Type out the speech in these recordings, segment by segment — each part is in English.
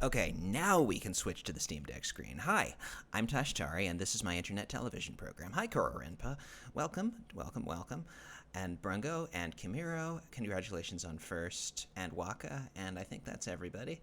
Okay, now we can switch to the Steam Deck screen. Hi, I'm Tashtari, and this is my internet television program. Hi, Kororinpa. Welcome, welcome, welcome. And Brungo and Kimiro, congratulations on first, and Waka, and I think that's everybody.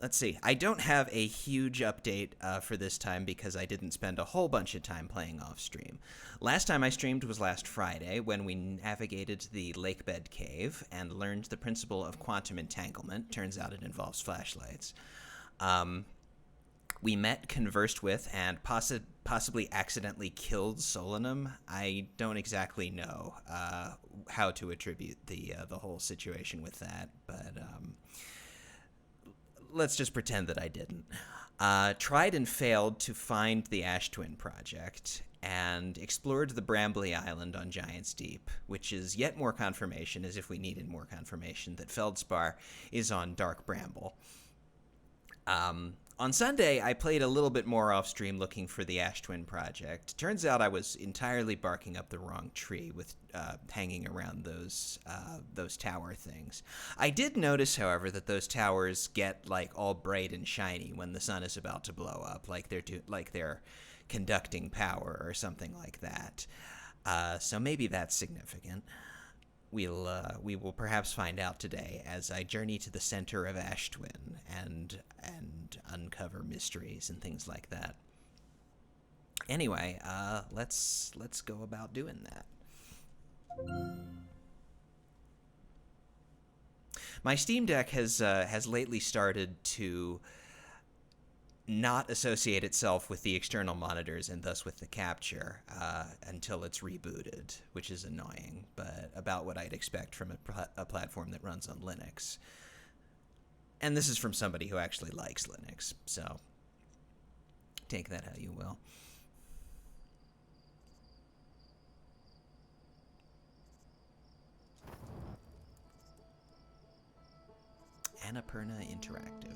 Let's see. I don't have a huge update for this time because I didn't spend a whole bunch of time playing off stream. Last time I streamed was last Friday when we navigated the lakebed cave and learned the principle of quantum entanglement. Turns out it involves flashlights. We met, conversed with, and possibly accidentally killed Solanum. I don't exactly know how to attribute the whole situation with that, but let's just pretend that I didn't. Tried and failed to find the Ash Twin project, and explored the Brambly Island on Giant's Deep, which is yet more confirmation, as if we needed more confirmation, that Feldspar is on Dark Bramble. On Sunday, I played a little bit more off-stream looking for the Ash Twin project. Turns out I was entirely barking up the wrong tree with hanging around those tower things. I did notice, however, that those towers get like all bright and shiny when the sun is about to blow up, like they're conducting power or something like that. So maybe that's significant. We will perhaps find out today as I journey to the center of Ash Twin and uncover mysteries and things like that. Anyway, let's go about doing that. My Steam Deck has lately started to not associate itself with the external monitors and thus with the capture until it's rebooted, which is annoying, but about what I'd expect from a platform that runs on Linux. And this is from somebody who actually likes Linux, so take that how you will. Annapurna Interactive.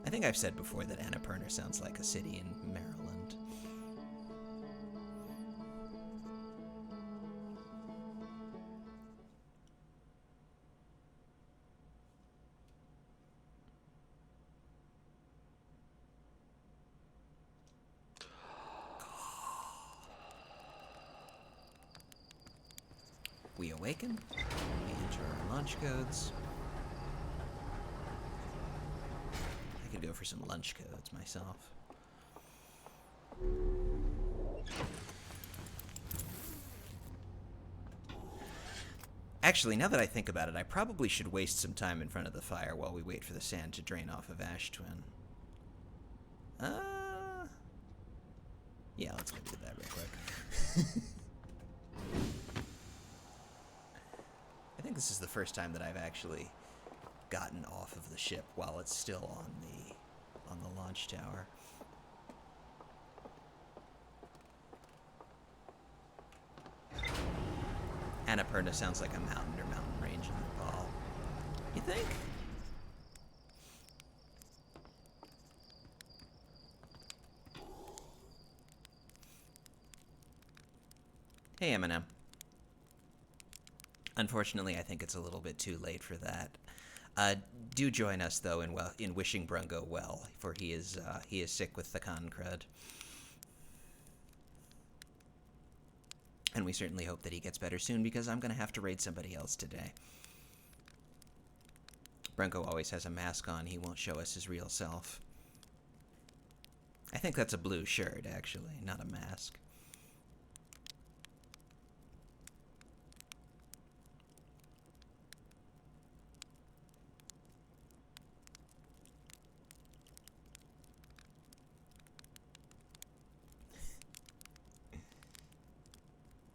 I think I've said before that Annapurna sounds like a city in Maryland. We awaken, we enter our launch codes. I could go for some lunch codes myself. Actually, now that I think about it, I probably should waste some time in front of the fire while we wait for the sand to drain off of Ash Twin. Yeah, let's go do that real quick. I think this is the first time that I've actually gotten off of the ship while it's still on the launch tower. Annapurna sounds like a mountain or mountain range in Nepal. You think? Hey, Eminem. Unfortunately, I think it's a little bit too late for that. Do join us though in wishing Brungo well, for he is sick with the con crud, and we certainly hope that he gets better soon because I'm gonna have to raid somebody else today. Brungo always has a mask on; he won't show us his real self. I think that's a blue shirt, actually, not a mask.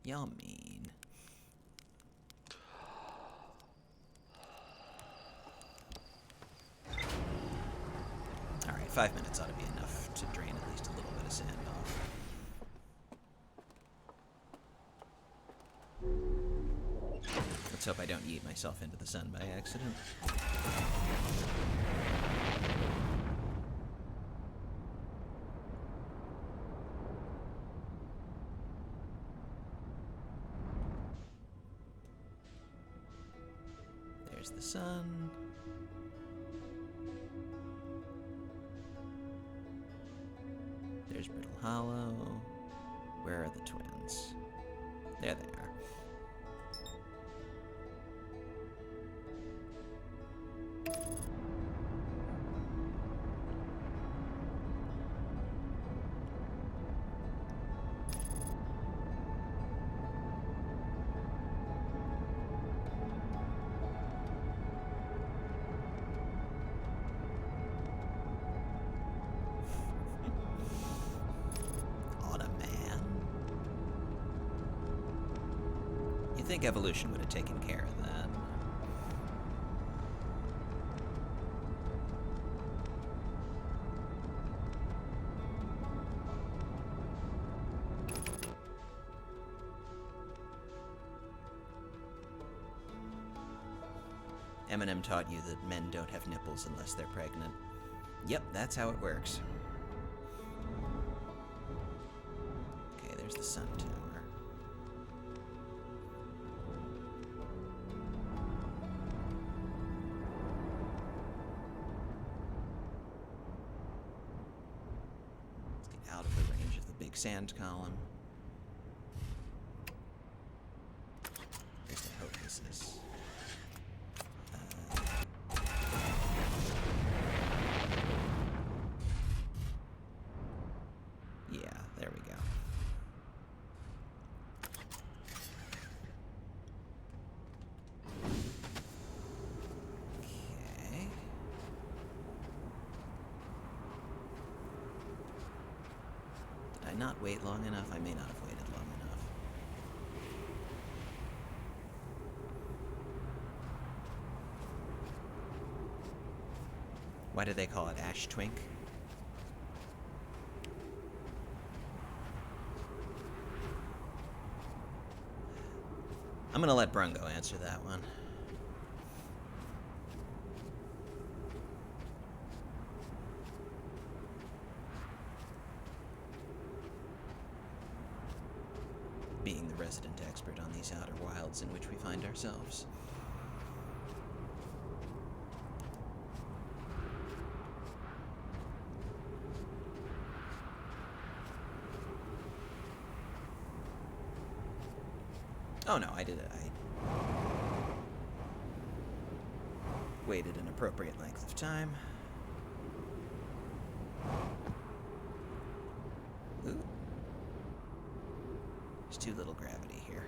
Y'all mean. Alright, 5 minutes ought to be enough to drain at least a little bit of sand off. Let's hope I don't yeet myself into the sun by accident. There's the sun. There's Brittle Hollow. Where are the twins? There they are. I think evolution would have taken care of that. Eminem taught you that men don't have nipples unless they're pregnant. Yep, that's how it works. Okay, there's the sun tower. Out of the range of the big sand column. At least I hope this is. Yeah, there we go. Okay. Did I not wait long enough? I may not have waited long enough. Why do they call it Ash Twink? I'm gonna let Brungo answer that one. Being the resident expert on these outer wilds in which we find ourselves. Oh no, I did it. I waited an appropriate length of time. Ooh. There's too little gravity here.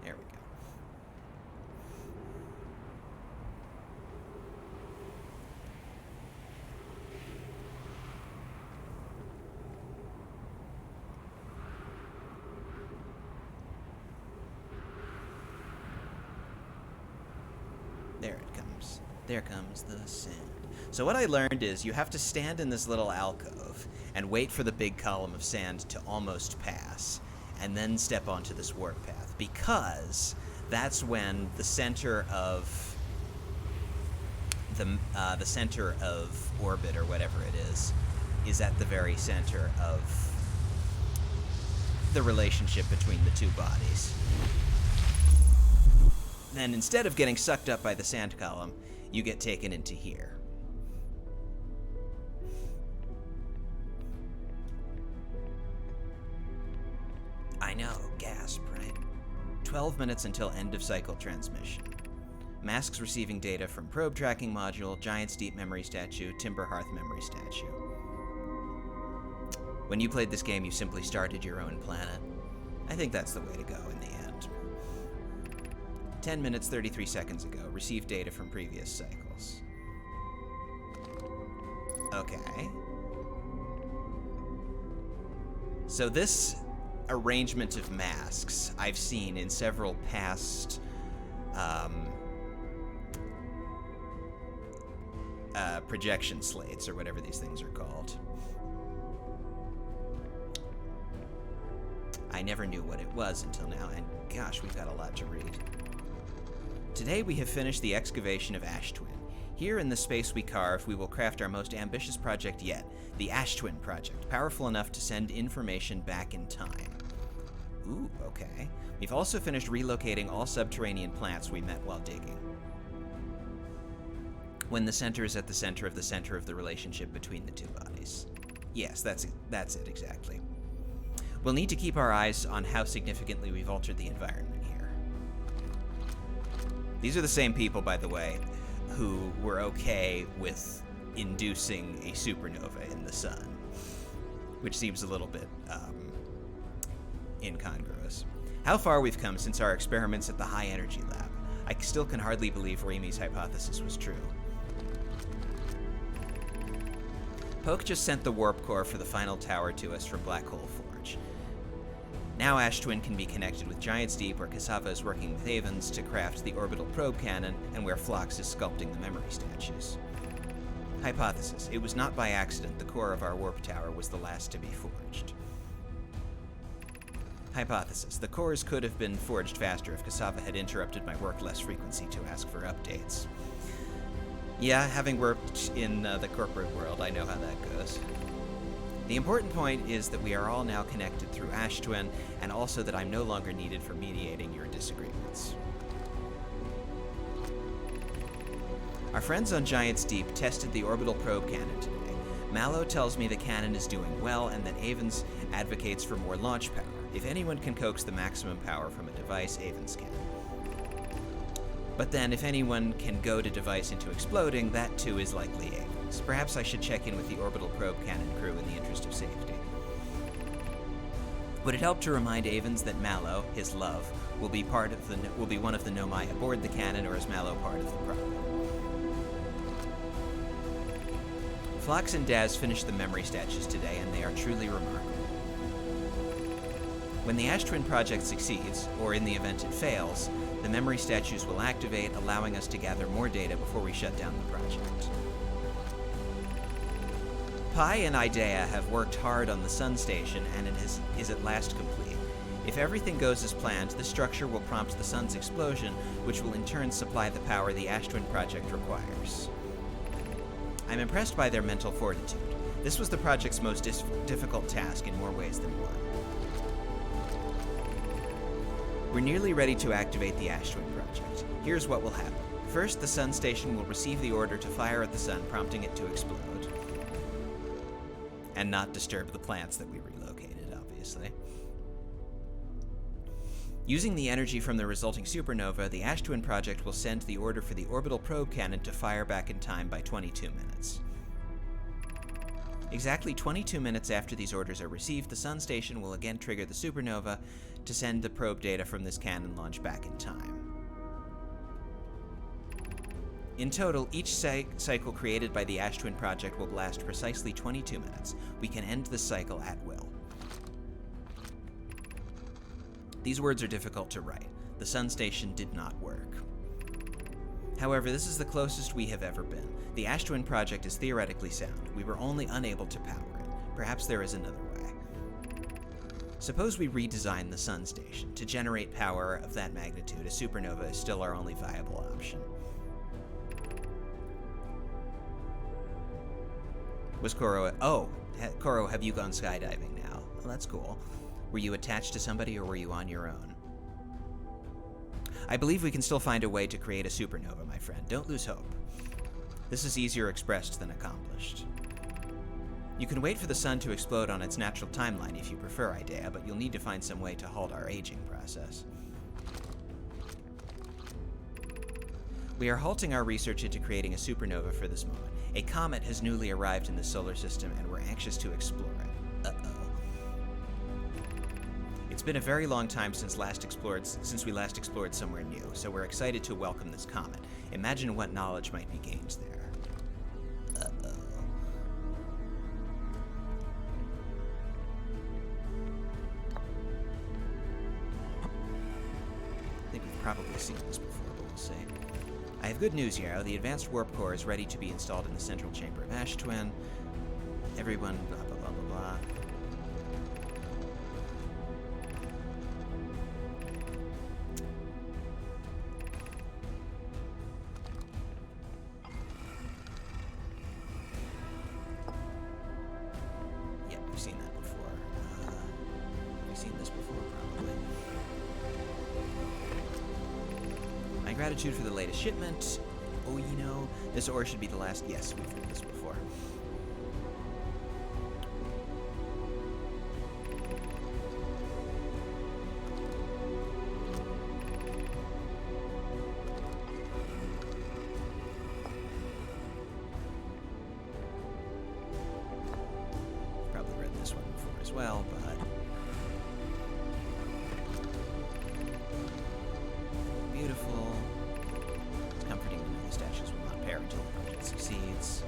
There we go. There it comes. There comes the sand. So what I learned is you have to stand in this little alcove and wait for the big column of sand to almost pass, and then step onto this warp path, because that's when the center of the center of orbit, or whatever it is at the very center of the relationship between the two bodies. And instead of getting sucked up by the sand column, you get taken into here. I know, gasp, right? 12 minutes until end of cycle transmission. Masks receiving data from probe tracking module, Giant's Deep memory statue, Timber Hearth memory statue. When you played this game, you simply started your own planet. I think that's the way to go in the end. 10 minutes, 33 seconds ago, received data from previous cycles. Okay. So this arrangement of masks I've seen in several past projection slates, or whatever these things are called. I never knew what it was until now, and gosh, we've got a lot to read. Today we have finished the excavation of Ash Twin. Here in the space we carved, we will craft our most ambitious project yet, the Ash Twin Project, powerful enough to send information back in time. Ooh, okay. We've also finished relocating all subterranean plants we met while digging. When the center is at the center of the relationship between the two bodies. Yes, that's it exactly. We'll need to keep our eyes on how significantly we've altered the environment here. These are the same people, by the way, who were okay with inducing a supernova in the sun, which seems a little bit incongruous. How far we've come since our experiments at the High Energy Lab. I still can hardly believe Ramey's hypothesis was true. Poke just sent the warp core for the final tower to us from Black Hole Forge. Now Ash Twin can be connected with Giant's Deep, where Cassava is working with Avens to craft the orbital probe cannon, and where Phlox is sculpting the memory statues. Hypothesis: it was not by accident the core of our warp tower was the last to be forged. Hypothesis: the cores could have been forged faster if Cassava had interrupted my work less frequency to ask for updates. Yeah, having worked in the corporate world, I know how that goes. The important point is that we are all now connected through Ash Twin, and also that I'm no longer needed for mediating your disagreements. Our friends on Giant's Deep tested the orbital probe cannon today. Mallow tells me the cannon is doing well, and that Avens advocates for more launch power. If anyone can coax the maximum power from a device, Avens can. But then, if anyone can goad a device into exploding, that too is likely Avens. Perhaps I should check in with the orbital probe cannon crew in the interest of safety. Would it help to remind Avens that Mallow, his love, will be one of the Nomai aboard the cannon, or is Mallow part of the problem? Phlox and Daz finished the memory statues today, and they are truly remarkable. When the Ash Twin project succeeds, or in the event it fails, the memory statues will activate, allowing us to gather more data before we shut down the project. Pi and Idea have worked hard on the Sun Station, and it is at last complete. If everything goes as planned, this structure will prompt the Sun's explosion, which will in turn supply the power the Ash Twin project requires. I'm impressed by their mental fortitude. This was the project's most difficult task in more ways than one. We're nearly ready to activate the Ash Twin project. Here's what will happen. First, the Sun Station will receive the order to fire at the Sun, prompting it to explode. And not disturb the plants that we relocated, obviously. Using the energy from the resulting supernova, the Ash Twin project will send the order for the orbital probe cannon to fire back in time by 22 minutes. Exactly 22 minutes after these orders are received, the Sun Station will again trigger the supernova to send the probe data from this cannon launch back in time. In total, each cycle created by the Ash Twin project will last precisely 22 minutes. We can end this cycle at will. These words are difficult to write. The Sun Station did not work. However, this is the closest we have ever been. The Ash Twin project is theoretically sound. We were only unable to power it. Perhaps there is another way. Suppose we redesign the Sun Station. To generate power of that magnitude, a supernova is still our only viable option. Was Koro... Oh, Koro, have you gone skydiving now? Well, that's cool. Were you attached to somebody, or were you on your own? I believe we can still find a way to create a supernova, my friend. Don't lose hope. This is easier expressed than accomplished. You can wait for the sun to explode on its natural timeline if you prefer, Idea, but you'll need to find some way to halt our aging process. We are halting our research into creating a supernova for this moment. A comet has newly arrived in the solar system, and we're anxious to explore it. Uh-oh. It's been a very long time since we last explored somewhere new, so we're excited to welcome this comet. Imagine what knowledge might be gained there. Uh-oh. I think we've probably seen this before, but we'll see. I have good news, Yarrow. The advanced warp core is ready to be installed in the central chamber of Ash Twin. Everyone, blah, blah, blah, blah, blah. Yeah, we've seen that before. We've seen this before, probably. My gratitude for the latest shipment. Oh, you know, this ore should be the last. Yes, we've done this before. as well, but beautiful. It's comforting to know the statues will not pair until the project succeeds.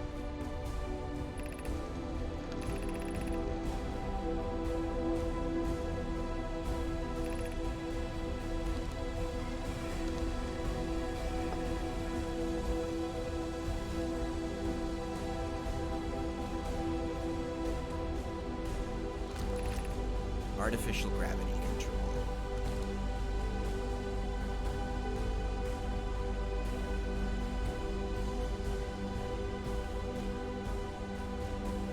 Artificial gravity control.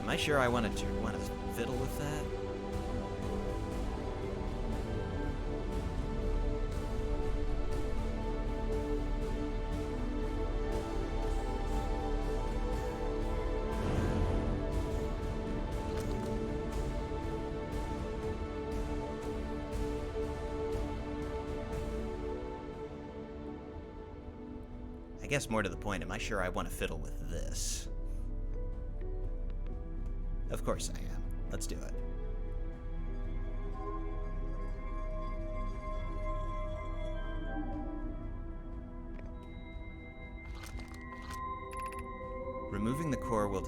Am I sure I want to fiddle with that? I guess more to the point, am I sure I want to fiddle with this? Of course I am. Let's do it. Removing the core will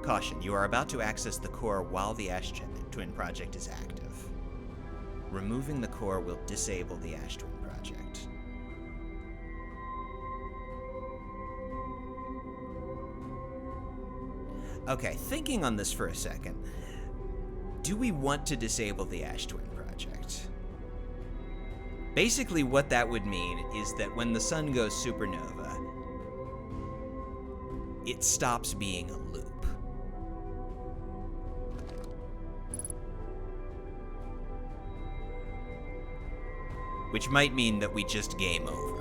Caution, you are about to access the core while the Ash Twin project is active. Removing the core will disable the Ash Twin project. Okay, thinking on this for a second, do we want to disable the Ash Twin project? Basically, what that would mean is that when the sun goes supernova, it stops being a loop. Which might mean that we just game over.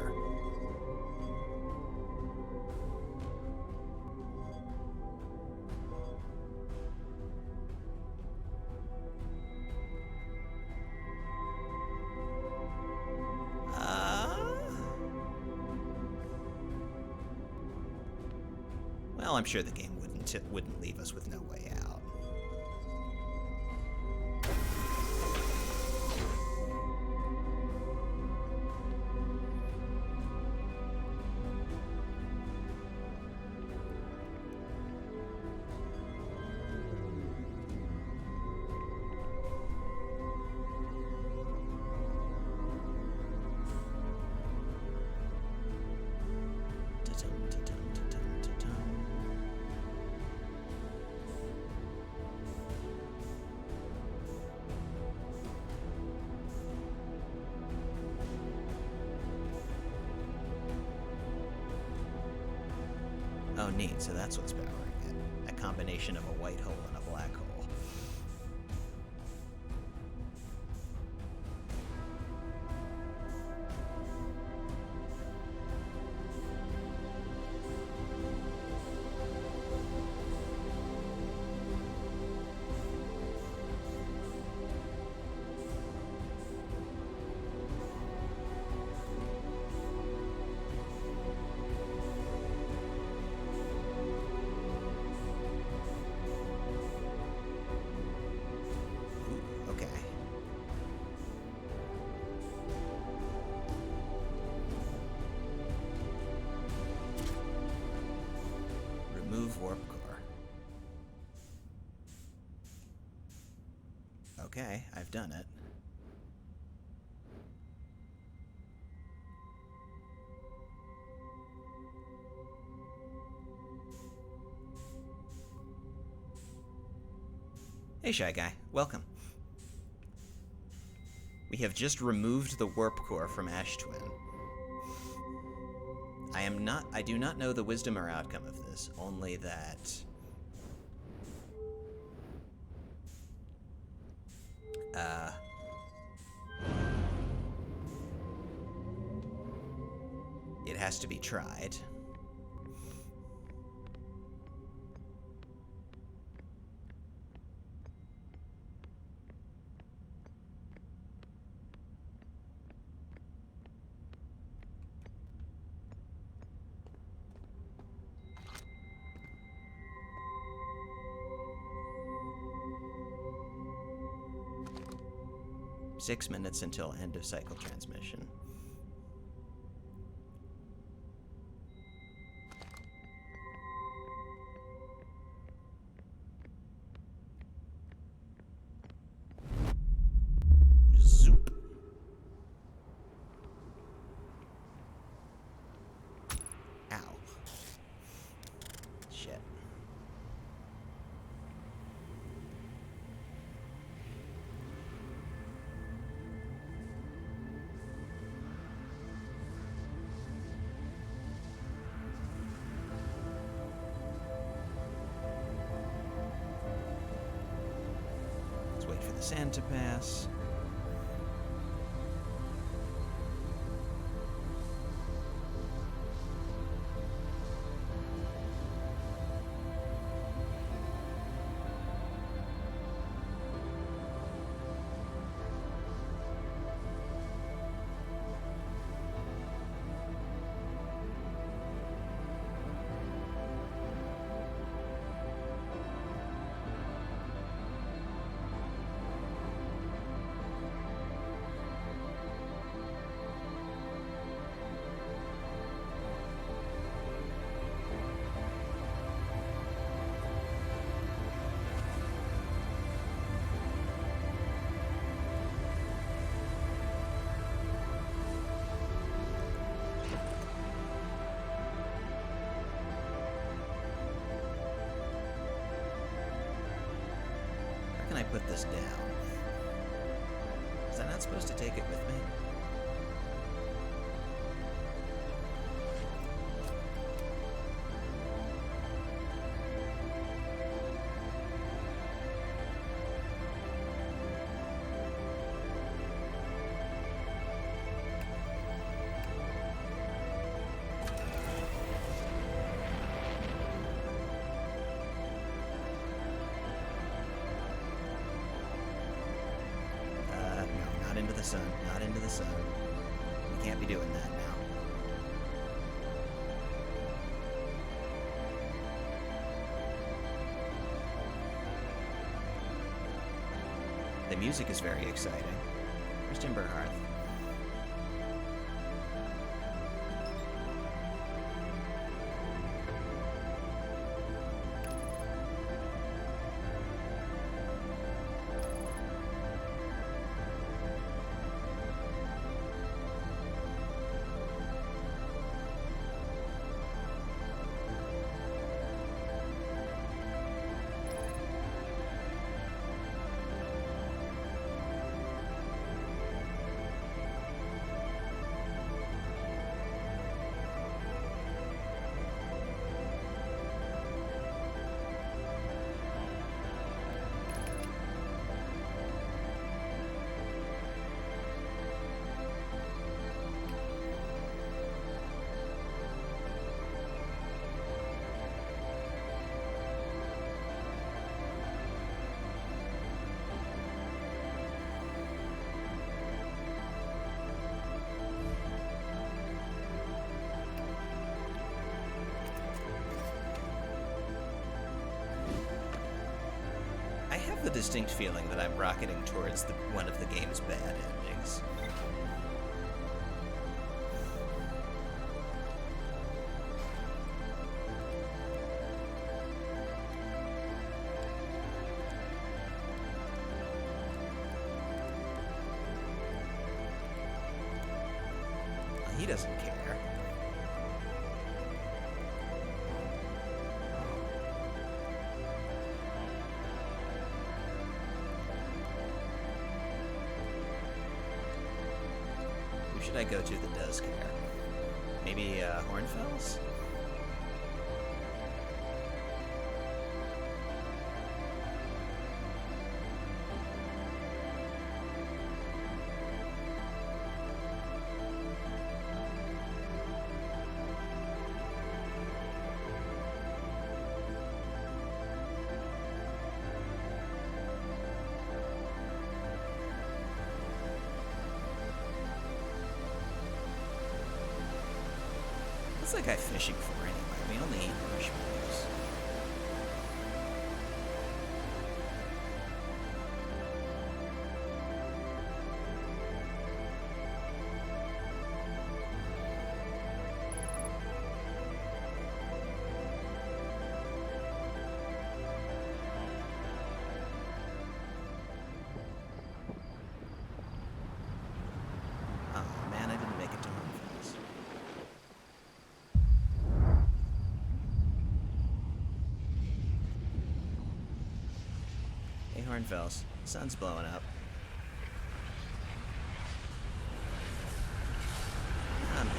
Well, I'm sure the game wouldn't leave us with no way out. Oh, neat. So that's what's powering it. A combination of a white hole and a black hole. Remove warp core. Okay, I've done it. Hey, Shy Guy. Welcome. We have just removed the warp core from Ash Twin. I do not know the wisdom or outcome of this, only that it has to be tried. 6 minutes until end of cycle transmission. Zoop. Ow. Shit. Wait for the sand to pass. How can I put this down? Was I not supposed to take it with me? No, not into the sun. Not into the sun. We can't be doing that now. The music is very exciting. Where's Timberhearth? I have the distinct feeling that I'm rocketing towards one of the game's bad endings. He doesn't care. Who should I go to that does care? Maybe Hornfells? What's that guy fishing for anyway? We only eat marshmallows. Cornfells. Sun's blowing up. I'm good.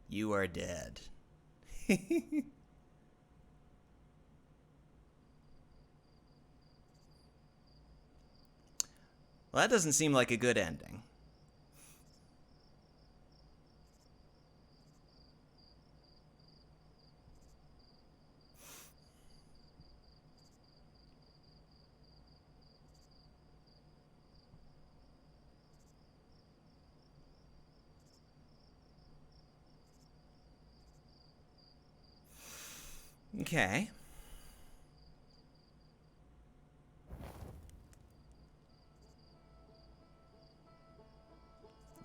You are dead. Well, that doesn't seem like a good ending. Okay.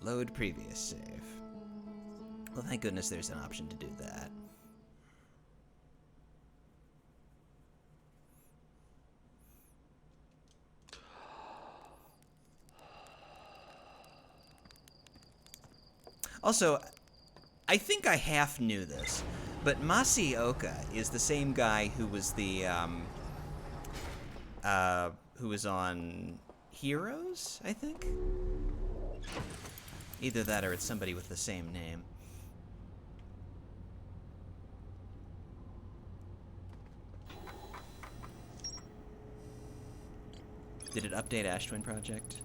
Load previous save. Well, thank goodness there's an option to do that. Also, I think I half knew this, but Masioka is the same guy who was the, who was on Heroes, I think? Either that or it's somebody with the same name. Did it update Ash Twin Project?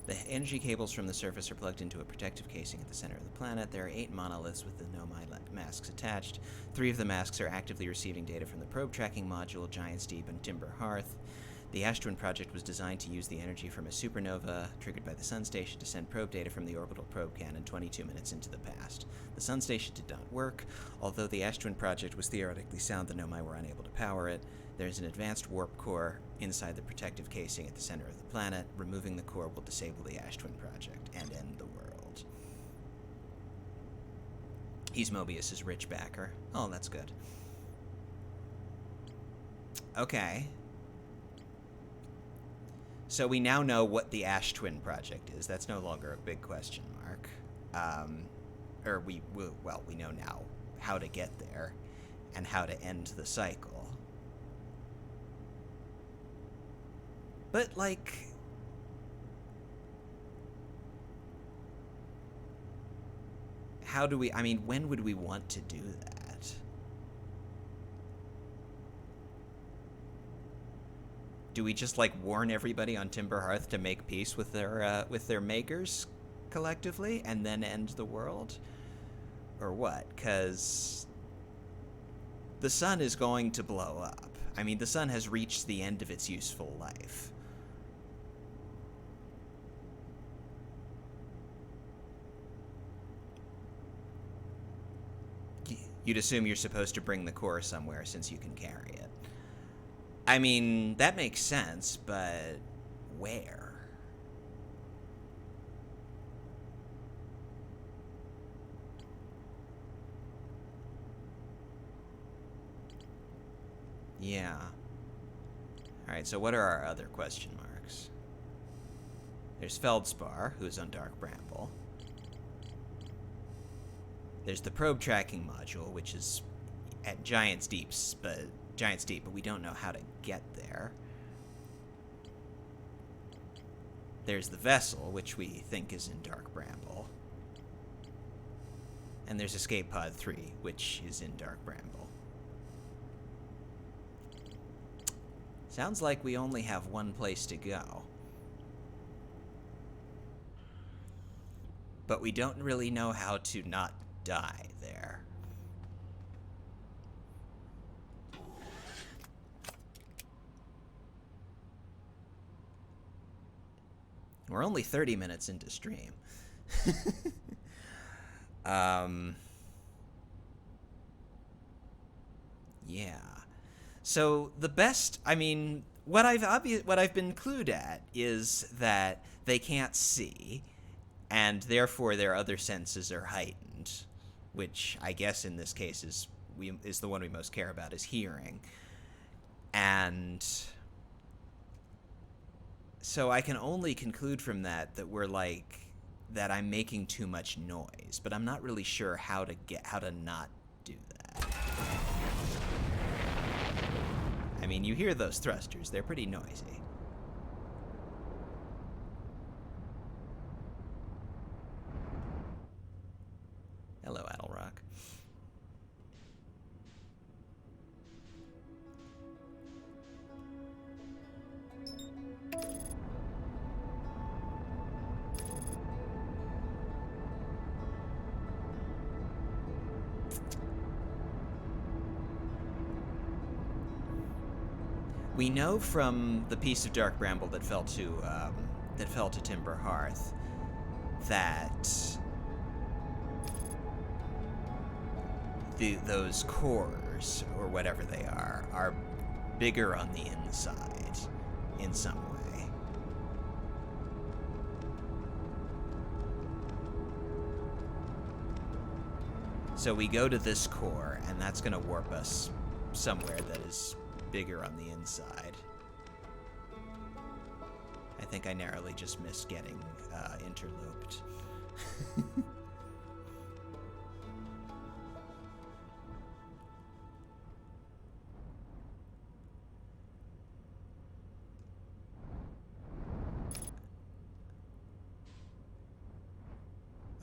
The energy cables from the surface are plugged into a protective casing at the center of the planet. There are 8 monoliths with the Nomai masks attached. 3 of the masks are actively receiving data from the probe tracking module, Giant's Deep, and Timber Hearth. The Ash Twin Project was designed to use the energy from a supernova triggered by the Sun Station to send probe data from the orbital probe cannon 22 minutes into the past. The Sun Station did not work. Although the Ash Twin Project was theoretically sound, the Nomai were unable to power it. There's an advanced warp core inside the protective casing at the center of the planet. Removing the core will disable the Ash Twin Project and end the world. He's Mobius's rich backer. Oh, that's good. Okay. So we now know what the Ash Twin Project is. That's no longer a big question mark. We know now how to get there and how to end the cycle. But, like, how do we, I mean, when would we want to do that? Do we just, like, warn everybody on Timber Hearth to make peace with their makers collectively and then end the world? Or what? Because the sun is going to blow up. I mean, the sun has reached the end of its useful life. You'd assume you're supposed to bring the core somewhere since you can carry it. I mean, that makes sense, but where? Yeah. Alright, so what are our other question marks? There's Feldspar, who's on Dark Bramble. There's the probe tracking module, which is at Giant's Deep, but we don't know how to get there. There's the vessel, which we think is in Dark Bramble. And there's Escape Pod 3, which is in Dark Bramble. Sounds like we only have one place to go. But we don't really know how to not die there. We're only 30 minutes into stream. Yeah. So the best, I mean, what I've been clued at is that they can't see, and therefore their other senses are heightened, which I guess in this case is the one we most care about, is hearing. And so I can only conclude from that we're like that I'm making too much noise, but I'm not really sure how to not do that. I mean, you hear those thrusters, they're pretty noisy. Hello, Adelrock. We know from the piece of dark bramble that fell to Timber Hearth that those cores, or whatever they are bigger on the inside in some way. So we go to this core, and that's going to warp us somewhere that is bigger on the inside. I think I narrowly just missed getting interloped.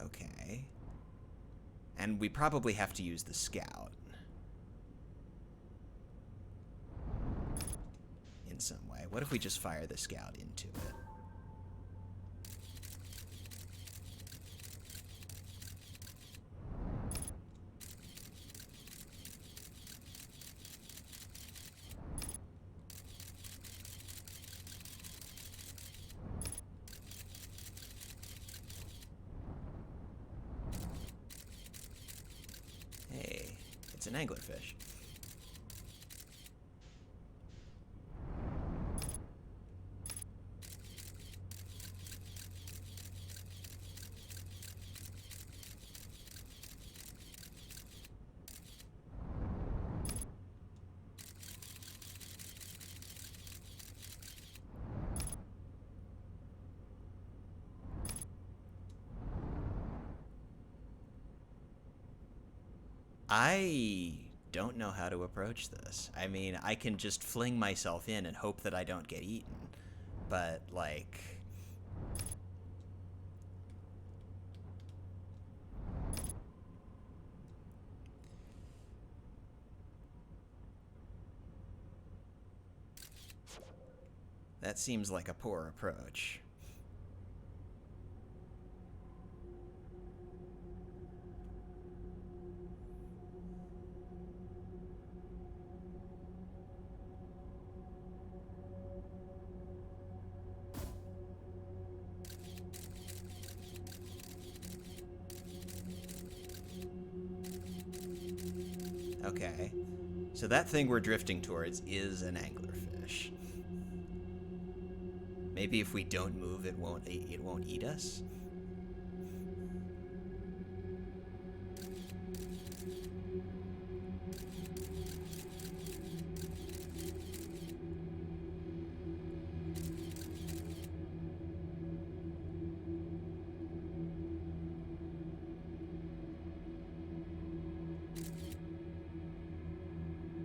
Okay. And we probably have to use the scout. In some way. What if we just fire the scout into it? Hey, it's an anglerfish. I don't know how to approach this. I mean, I can just fling myself in and hope that I don't get eaten. But, like... that seems like a poor approach. Okay. So that thing we're drifting towards is an anglerfish. Maybe if we don't move, it won't eat us?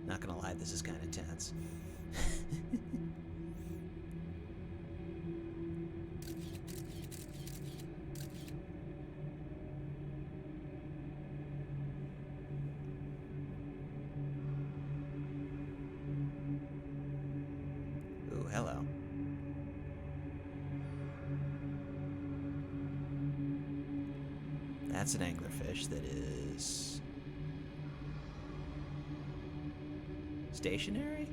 Not gonna lie, this is kind of tense. Ooh, hello. That's an anglerfish that is... stationary?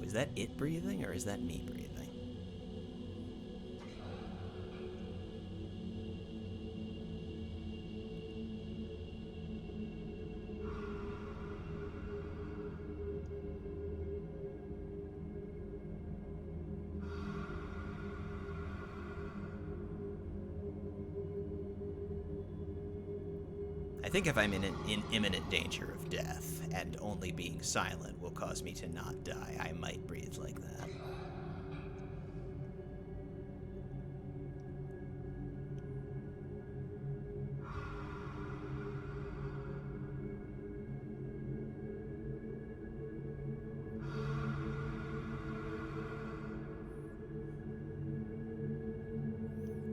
Is that it breathing, or is that me breathing? think if I'm in imminent danger of death, and only being silent will cause me to not die, I might breathe like that.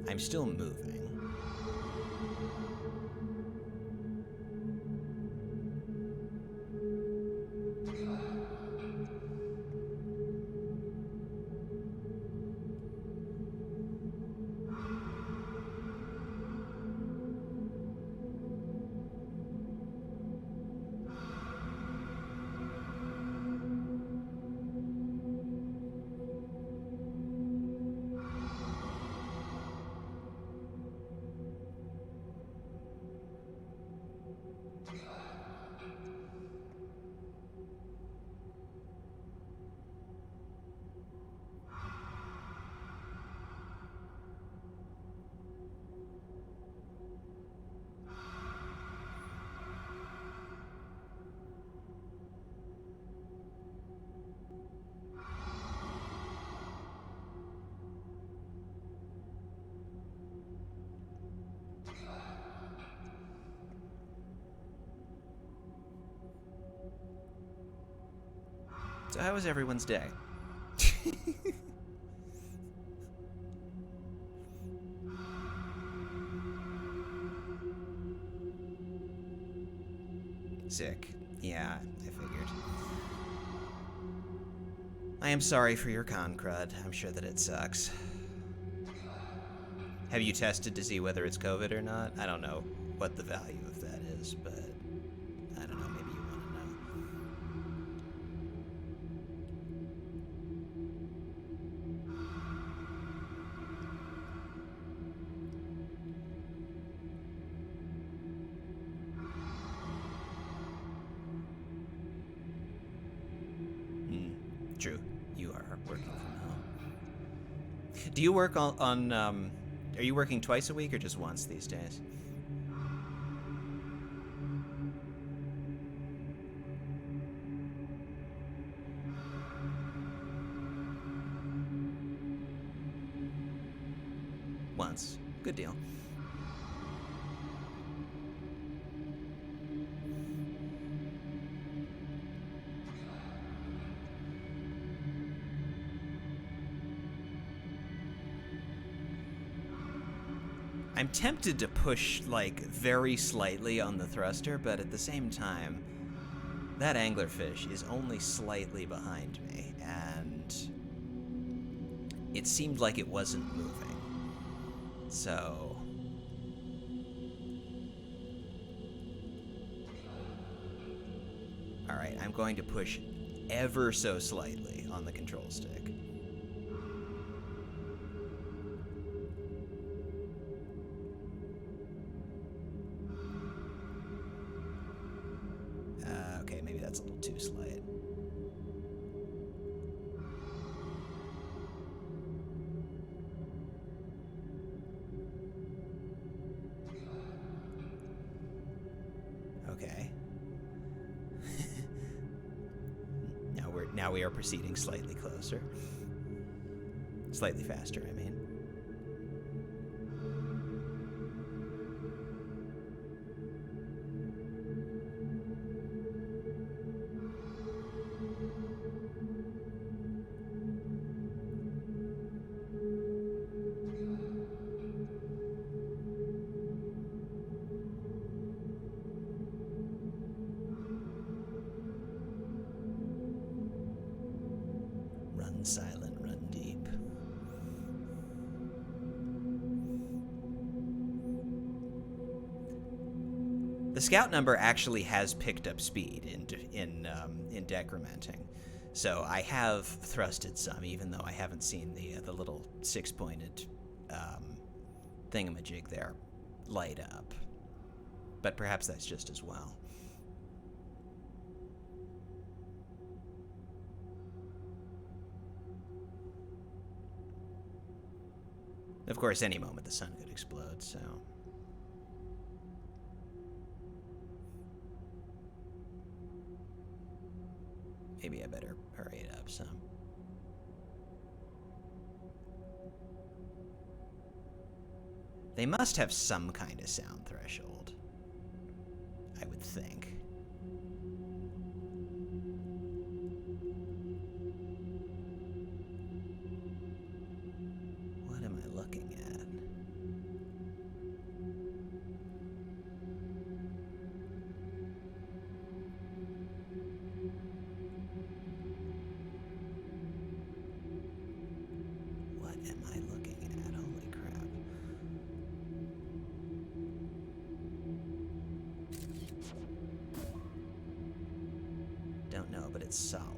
I'm still moving. So how was everyone's day? Sick. Yeah, I figured. I am sorry for your con crud. I'm sure that it sucks. Have you tested to see whether it's COVID or not? I don't know what the value of that is, but I don't know, maybe you want to know. True. You are working from home. Do you work on are you working twice a week or just once these days? Once. Good deal. I'm tempted to push, like, very slightly on the thruster, but at the same time, that anglerfish is only slightly behind me, and it seemed like it wasn't moving. So... Alright, I'm going to push ever so slightly on the control stick. Okay, maybe that's a little too slight. Okay. Now we are proceeding slightly closer. Slightly faster, I mean. Run silent, run deep. The scout number actually has picked up speed in decrementing, so I have thrusted some, even though I haven't seen the little 6-pointed thingamajig there light up. But perhaps that's just as well. Of course, any moment the sun could explode, so... Maybe I better hurry it up some. They must have some kind of sound threshold, I would think. What am I looking at? What am I looking at? Holy crap. Don't know, but it's solid.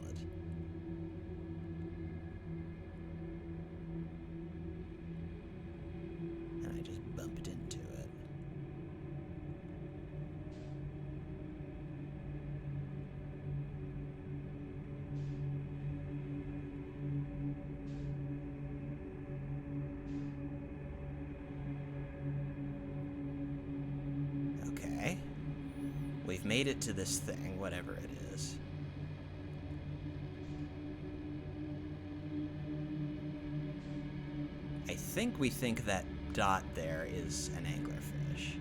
And I just bumped into it. Okay. We've made it to this thing, whatever it is. I think we think that dot there is an anglerfish.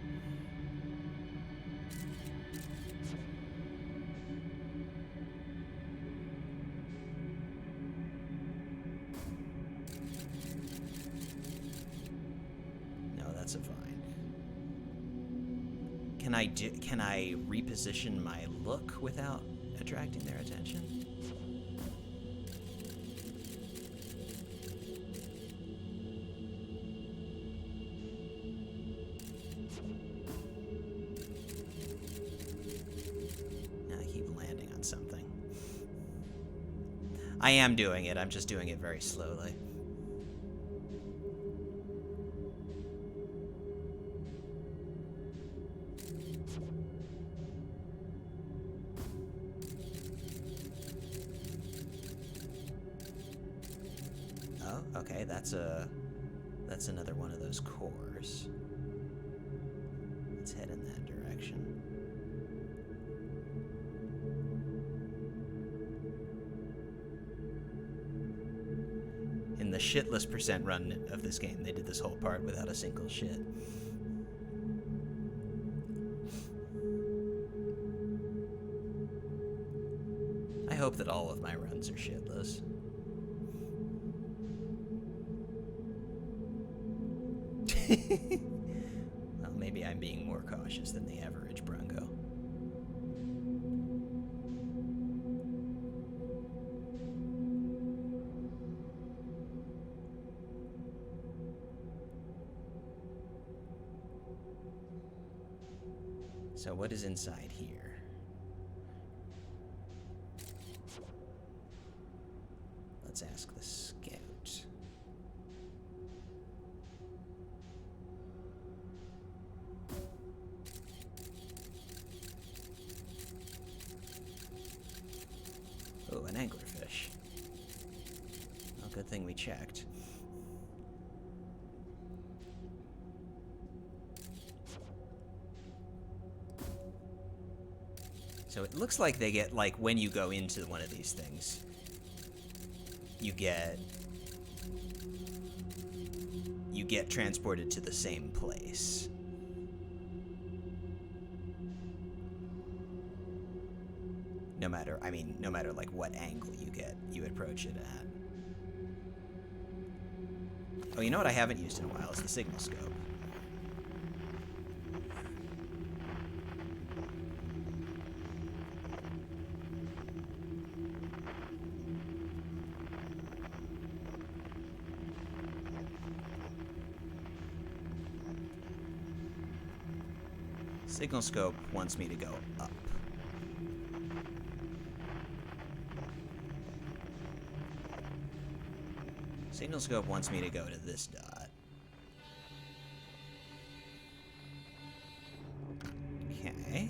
No, that's a vine. Can I reposition my look without attracting their attention? I keep landing on something. I am doing it, I'm just doing it very slowly. Oh, okay, that's another one of those cores. Let's head in that direction. In the shitless % run of this game, they did this whole part without a single shit. I hope that all of my runs are shitless. Well, maybe I'm being more cautious than the average Bronco. So what is inside here? Let's ask the scout. Oh, an anglerfish. Well, good thing we checked. So it looks like they get, like, when you go into one of these things, you get transported to the same place. No matter like what angle you approach it at. Oh, you know what I haven't used in a while is the signal scope. Signal scope wants me to go up. Signal scope wants me to go to this dot. Okay.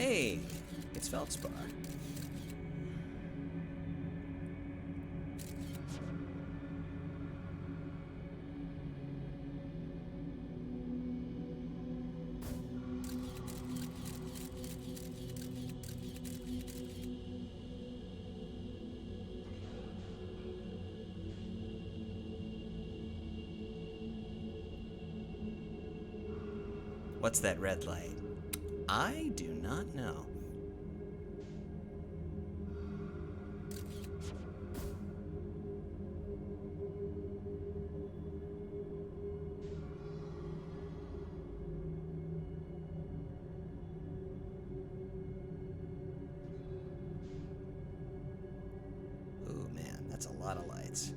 Hey, it's Feldspar. What's that red light? I do not know. Ooh, man, that's a lot of lights.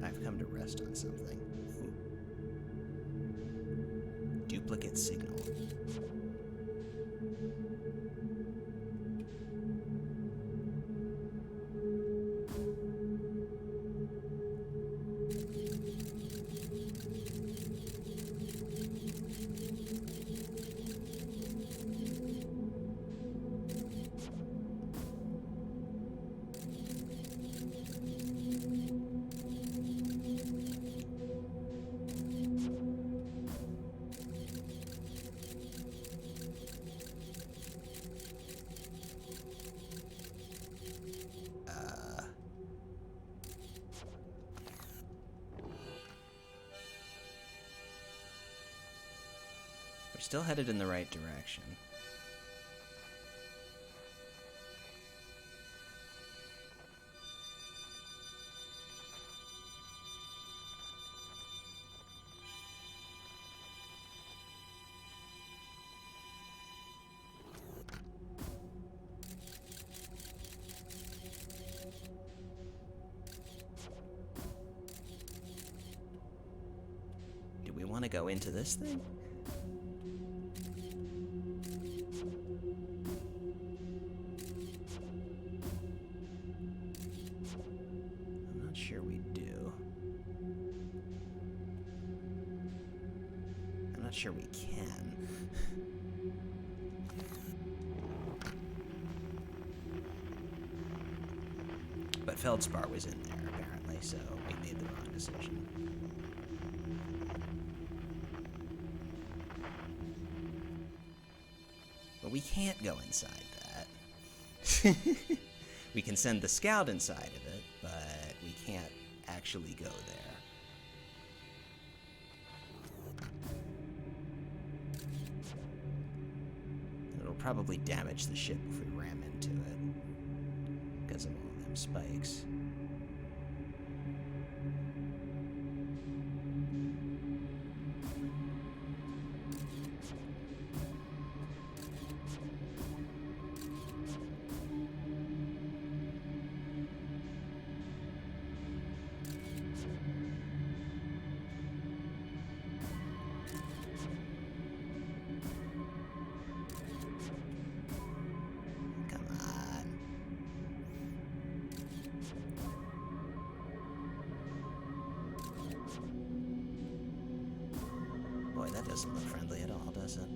I've come to rest on something. Duplicate signal. We're still headed in the right direction. Do we want to go into this thing? I'm not sure we do. I'm not sure we can. But Feldspar was in there, apparently, so we made the wrong decision. But we can't go inside that. We can send the scout inside of it, but we can't actually go there. It'll probably damage the ship if we ram into it, because of all them spikes. Boy, that doesn't look friendly at all, does it?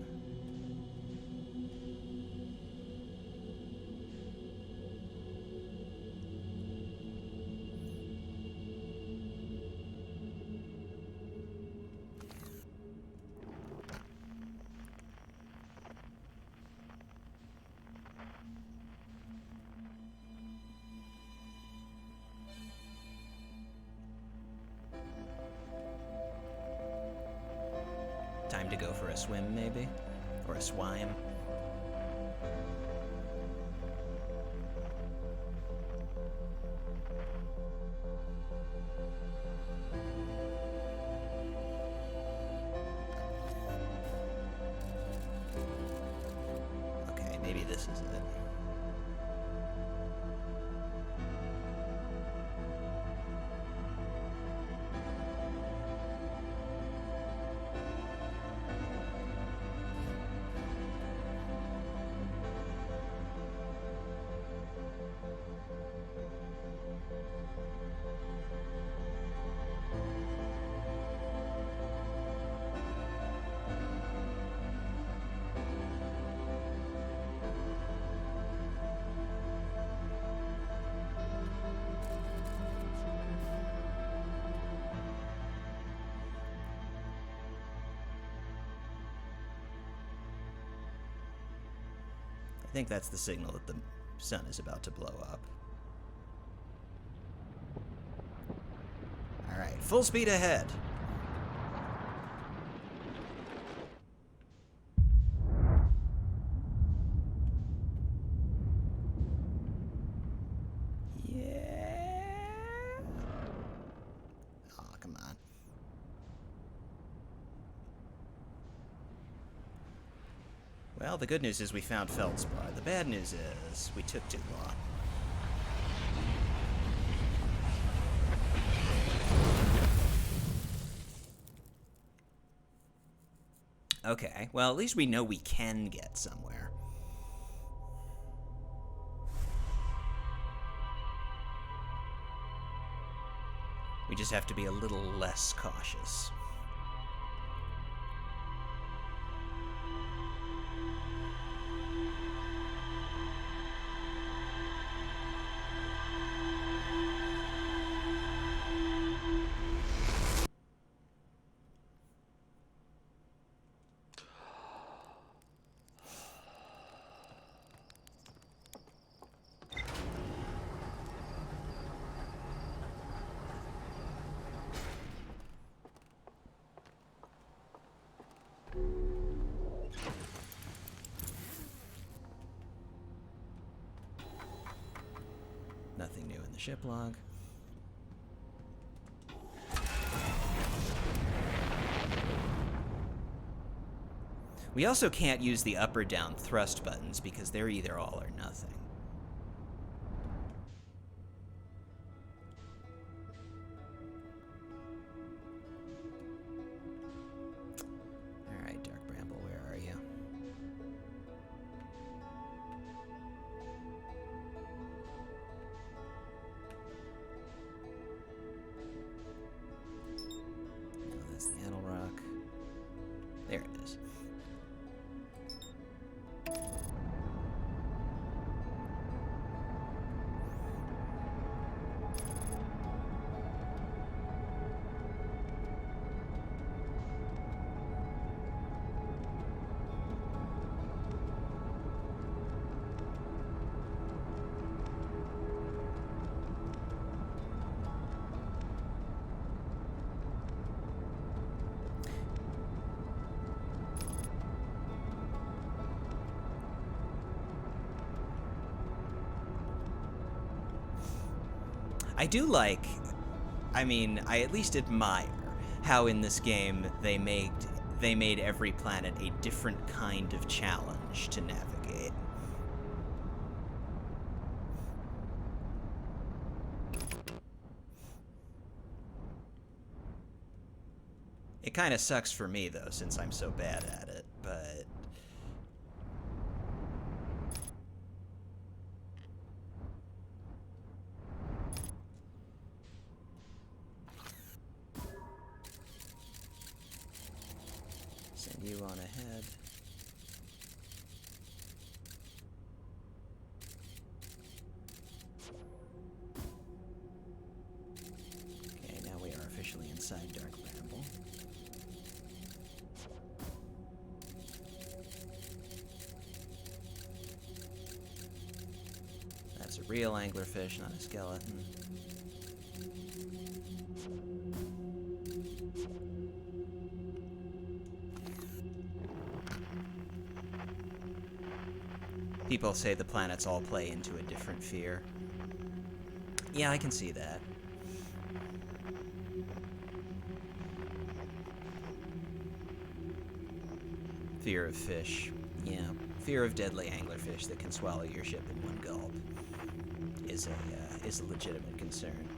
Time to go for a swim, maybe? Or a swime? Okay, maybe this is it. I think that's the signal that the sun is about to blow up. Alright, full speed ahead. Well, the good news is we found Feldspar. The bad news is we took too long. Okay, well, at least we know we can get somewhere. We just have to be a little less cautious. Nothing new in the ship log. We also can't use the up or down thrust buttons because they're either all or nothing. Alright, Dark Bramble, where are you? No, that's the Annel Rock. There it is. I do like, I mean, I at least admire how in this game they made every planet a different kind of challenge to navigate. It kind of sucks for me though, since I'm so bad at it, but send you on ahead. Okay, now we are officially inside Dark Bramble. That's a real anglerfish, not a skeleton. People say the planets all play into a different fear. Yeah, I can see that. Fear of fish. Yeah, fear of deadly anglerfish that can swallow your ship in one gulp is a legitimate concern.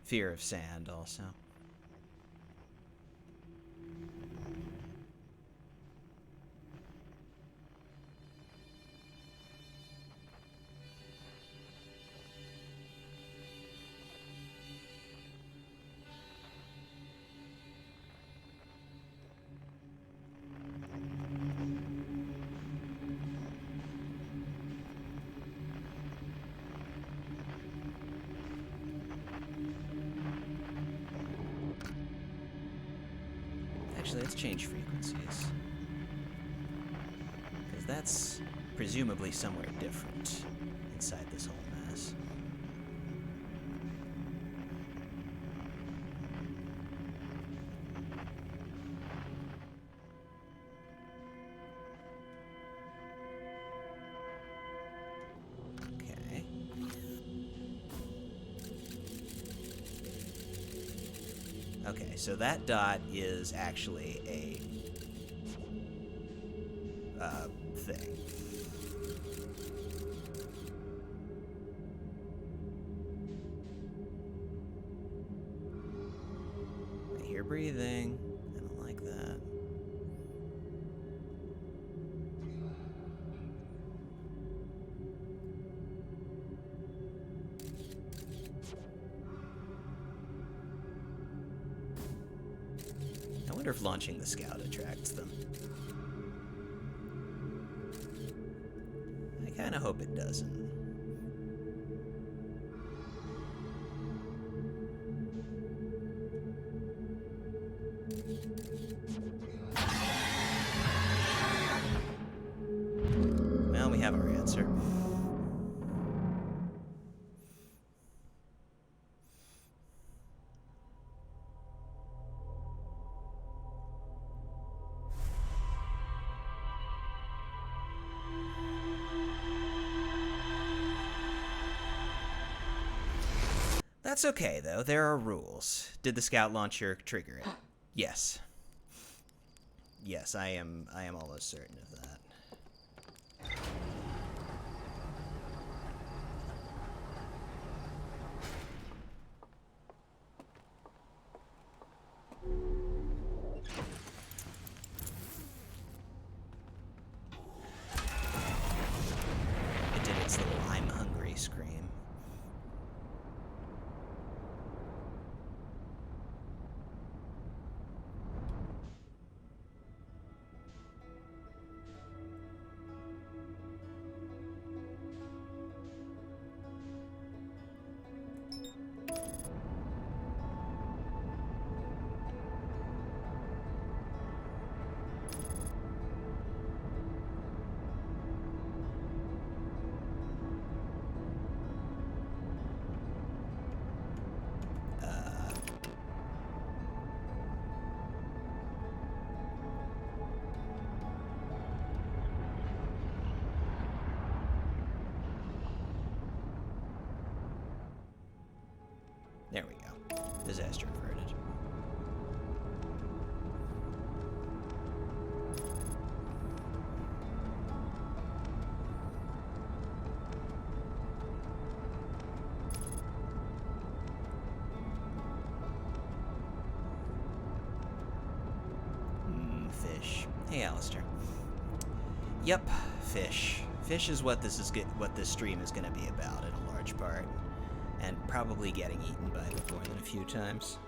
Fear of sand also. Actually, let's change frequencies. Because that's presumably somewhere different inside this whole mess. Okay. Okay, so that dot is actually a thing. I hear breathing. I don't like that. I wonder if launching the scout attracts them. I kind of hope it doesn't. Well, we have our answer. That's okay, though. There are rules. Did the scout launcher trigger it? Yes. Yes, I am almost certain of that. It did its little "I'm hungry" scream. There we go. Disaster averted. Fish. Hey, Alistair. Yep, fish. Fish is what this stream is going to be about in a large part, and probably getting eaten by them more than a few times.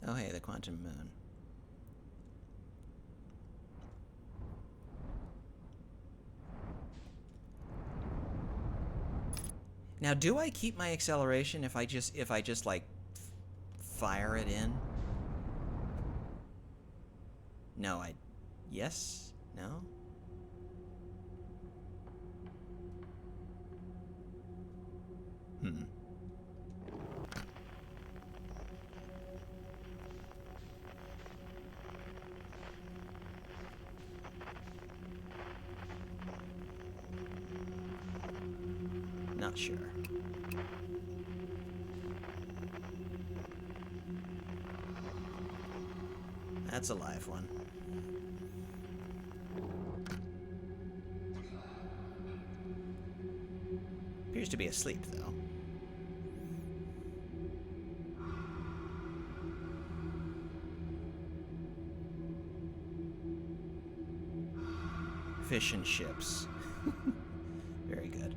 Oh, hey, the quantum moon. Now, do I keep my acceleration if I just like fire it in? No, yes? No? Not sure. That's a live one. Appears to be asleep, though. Fish and ships. Very good.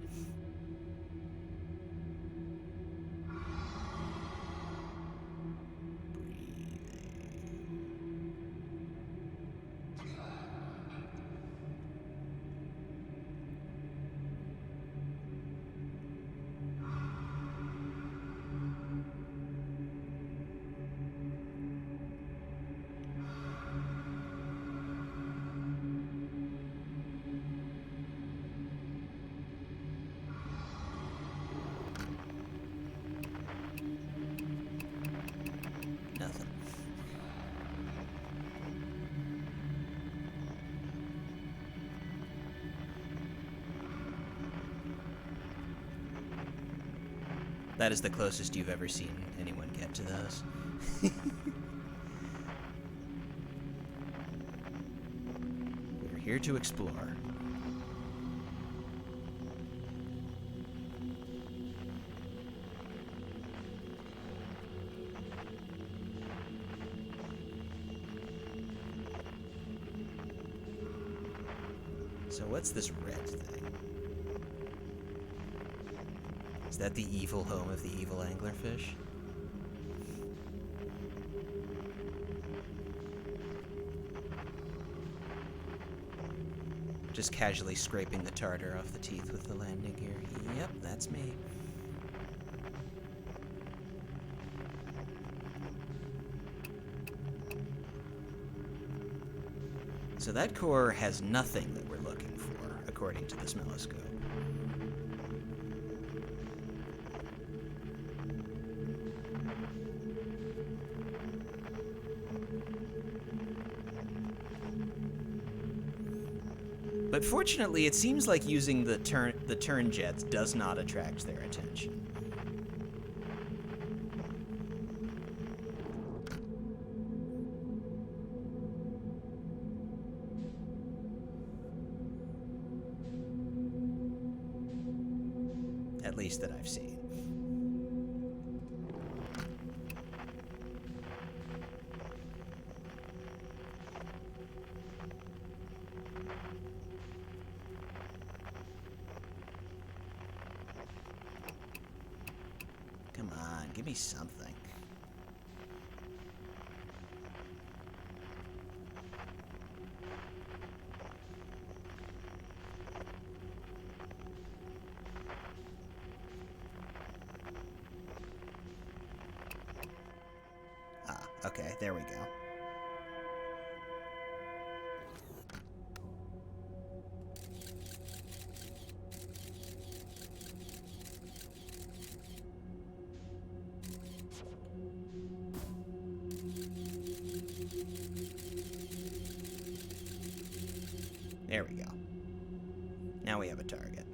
That is the closest you've ever seen anyone get to those. We're here to explore. So what's this red thing? Is that the evil home of the evil anglerfish? Just casually scraping the tartar off the teeth with the landing gear. Yep, that's me. So that core has nothing that we're looking for, according to this meloscope. But fortunately, it seems like using the turn jets does not attract their attention. At least that I've seen. Come on, give me something. Ah, okay, there we go. There we go. Now we have a target.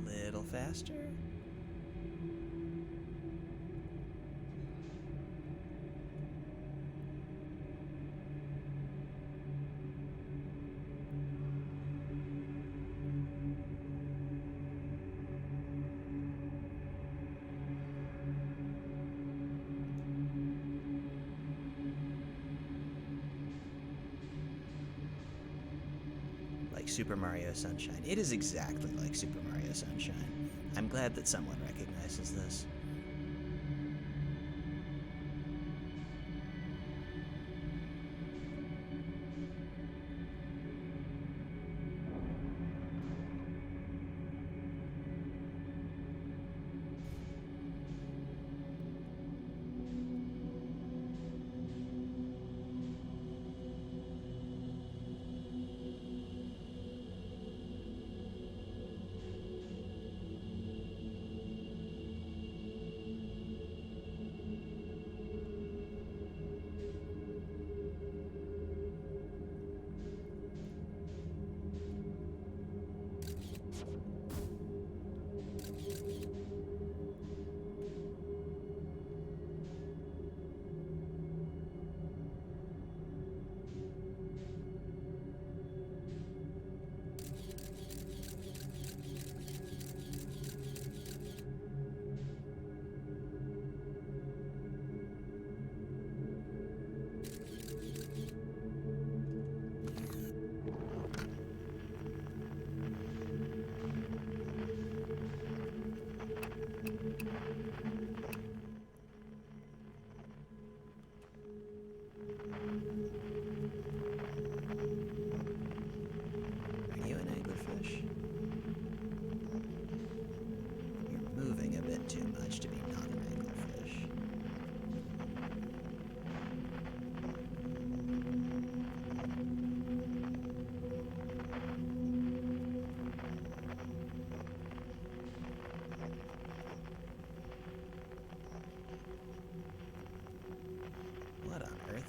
Go a little faster. Like Super Mario Sunshine. It is exactly like Super Mario Sunshine. I'm glad that someone recognizes this.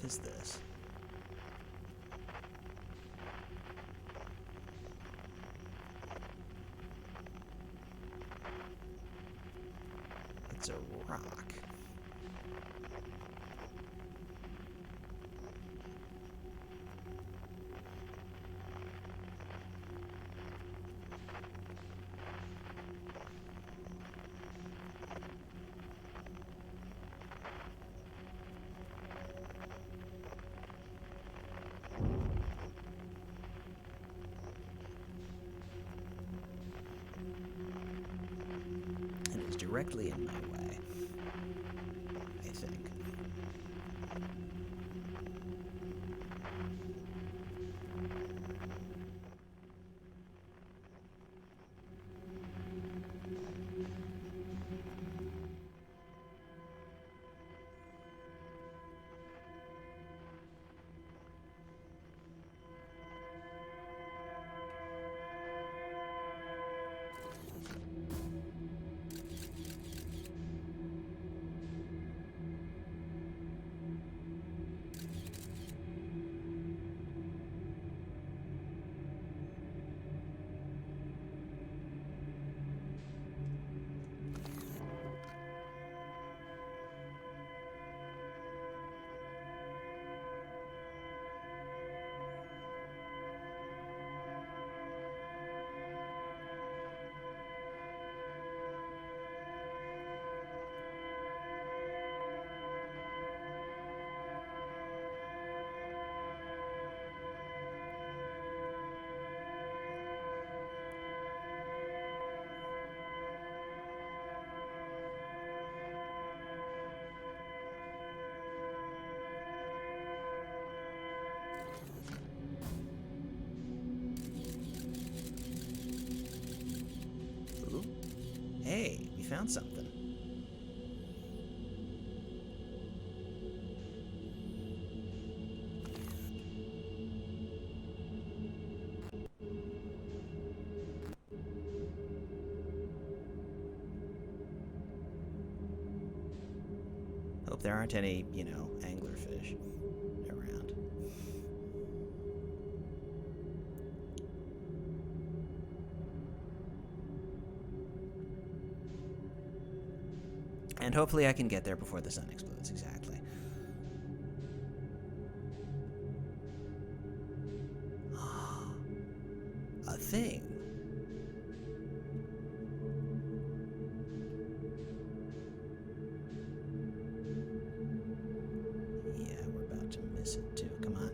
is this? It's a rock. And it's directly in my way, I think. Ooh. Hey, we found something. Hope there aren't any, anglerfish around. And hopefully I can get there before the sun explodes, exactly. A thing. Yeah, we're about to miss it too. Come on.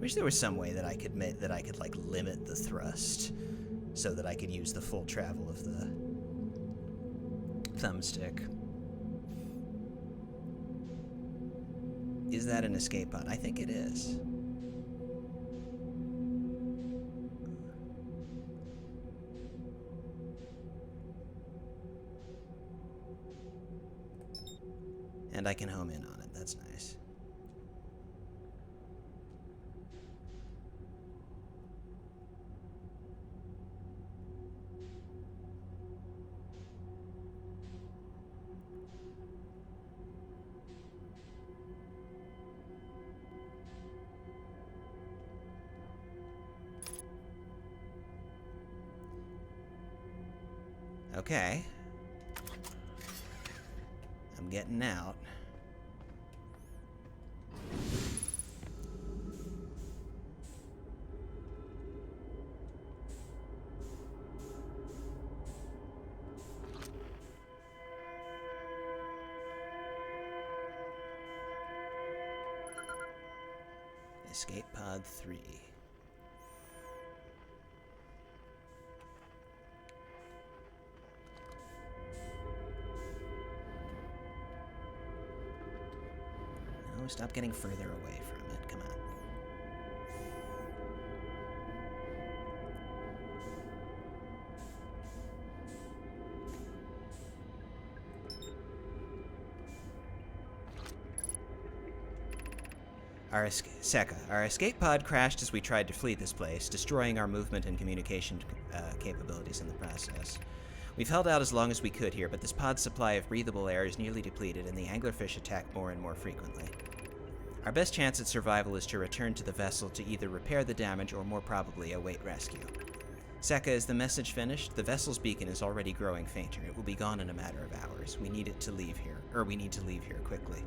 Wish there was some way that I could like limit the thrust so that I could use the full travel of the thumbstick. Is that an escape pod? I think it is. And I can home in on it. That's nice. Okay. I'm getting out. Escape pod 3. No, stop getting further away from it. Come on. Our escape pod crashed as we tried to flee this place, destroying our movement and communication capabilities in the process. We've held out as long as we could here, but this pod's supply of breathable air is nearly depleted, and the anglerfish attack more and more frequently. Our best chance at survival is to return to the vessel to either repair the damage or, more probably, await rescue. Seka, is the message finished? The vessel's beacon is already growing fainter. It will be gone in a matter of hours. We need to leave here quickly.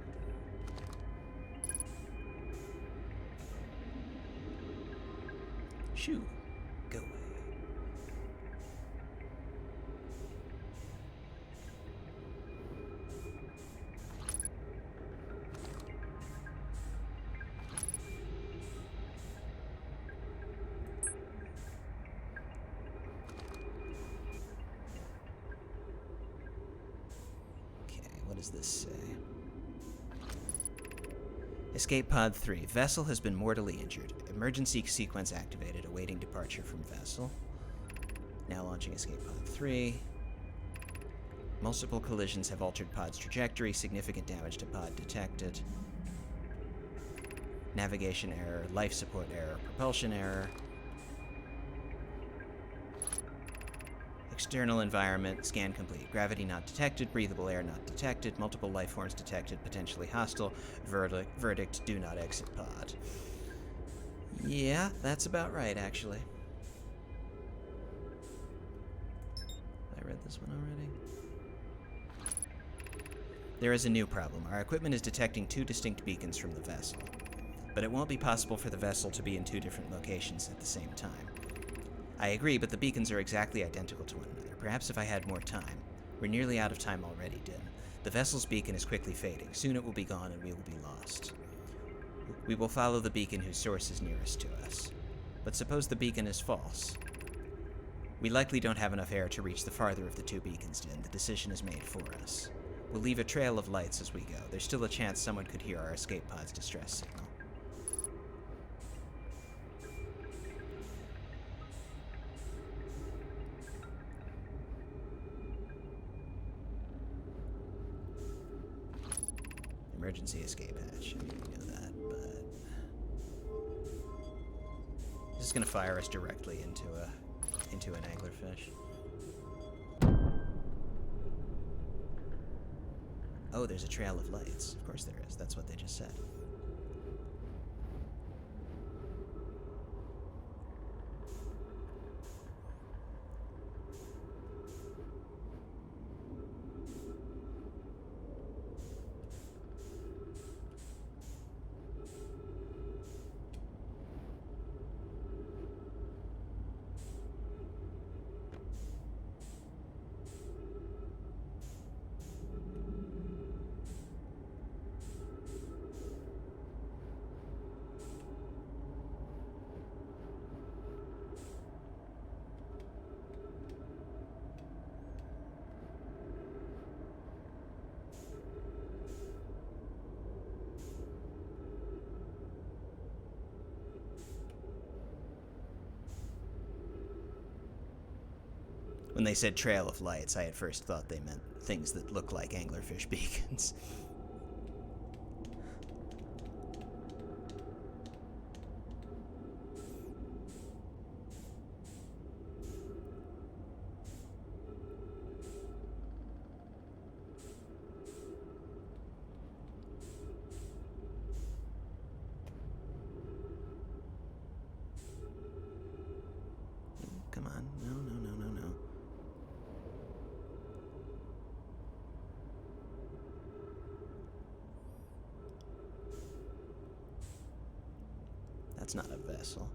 Shoo. Go away. Okay, what does this say? Escape Pod 3. Vessel has been mortally injured. Emergency sequence activated, awaiting departure from vessel. Now launching Escape Pod 3. Multiple collisions have altered pod's trajectory. Significant damage to pod detected. Navigation error, life support error, propulsion error. External environment, scan complete. Gravity not detected, breathable air not detected, multiple life forms detected, potentially hostile. Verdict, do not exit pod. Yeah, that's about right, actually. I read this one already. There is a new problem. Our equipment is detecting 2 distinct beacons from the vessel. But it won't be possible for the vessel to be in 2 different locations at the same time. I agree, but the beacons are exactly identical to one another. Perhaps if I had more time. We're nearly out of time already, Din. The vessel's beacon is quickly fading. Soon it will be gone and we will be lost. We will follow the beacon whose source is nearest to us. But suppose the beacon is false. We likely don't have enough air to reach the farther of the 2 beacons, Din. The decision is made for us. We'll leave a trail of lights as we go. There's still a chance someone could hear our escape pod's distress signal. Emergency escape hatch. I didn't know that, but this is going to fire us directly into an anglerfish. Oh, there's a trail of lights. Of course there is. That's what they just said. When they said trail of lights, I at first thought they meant things that look like anglerfish beacons. Come on. No. That's not a vessel.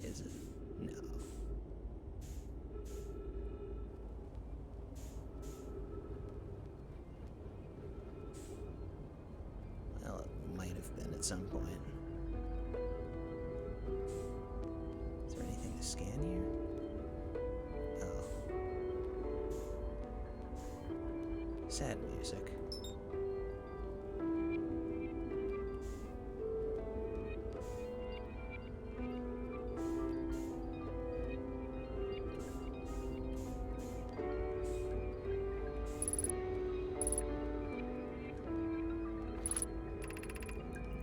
Is it? No. Well, it might have been at some point. Is there anything to scan here? Sad music.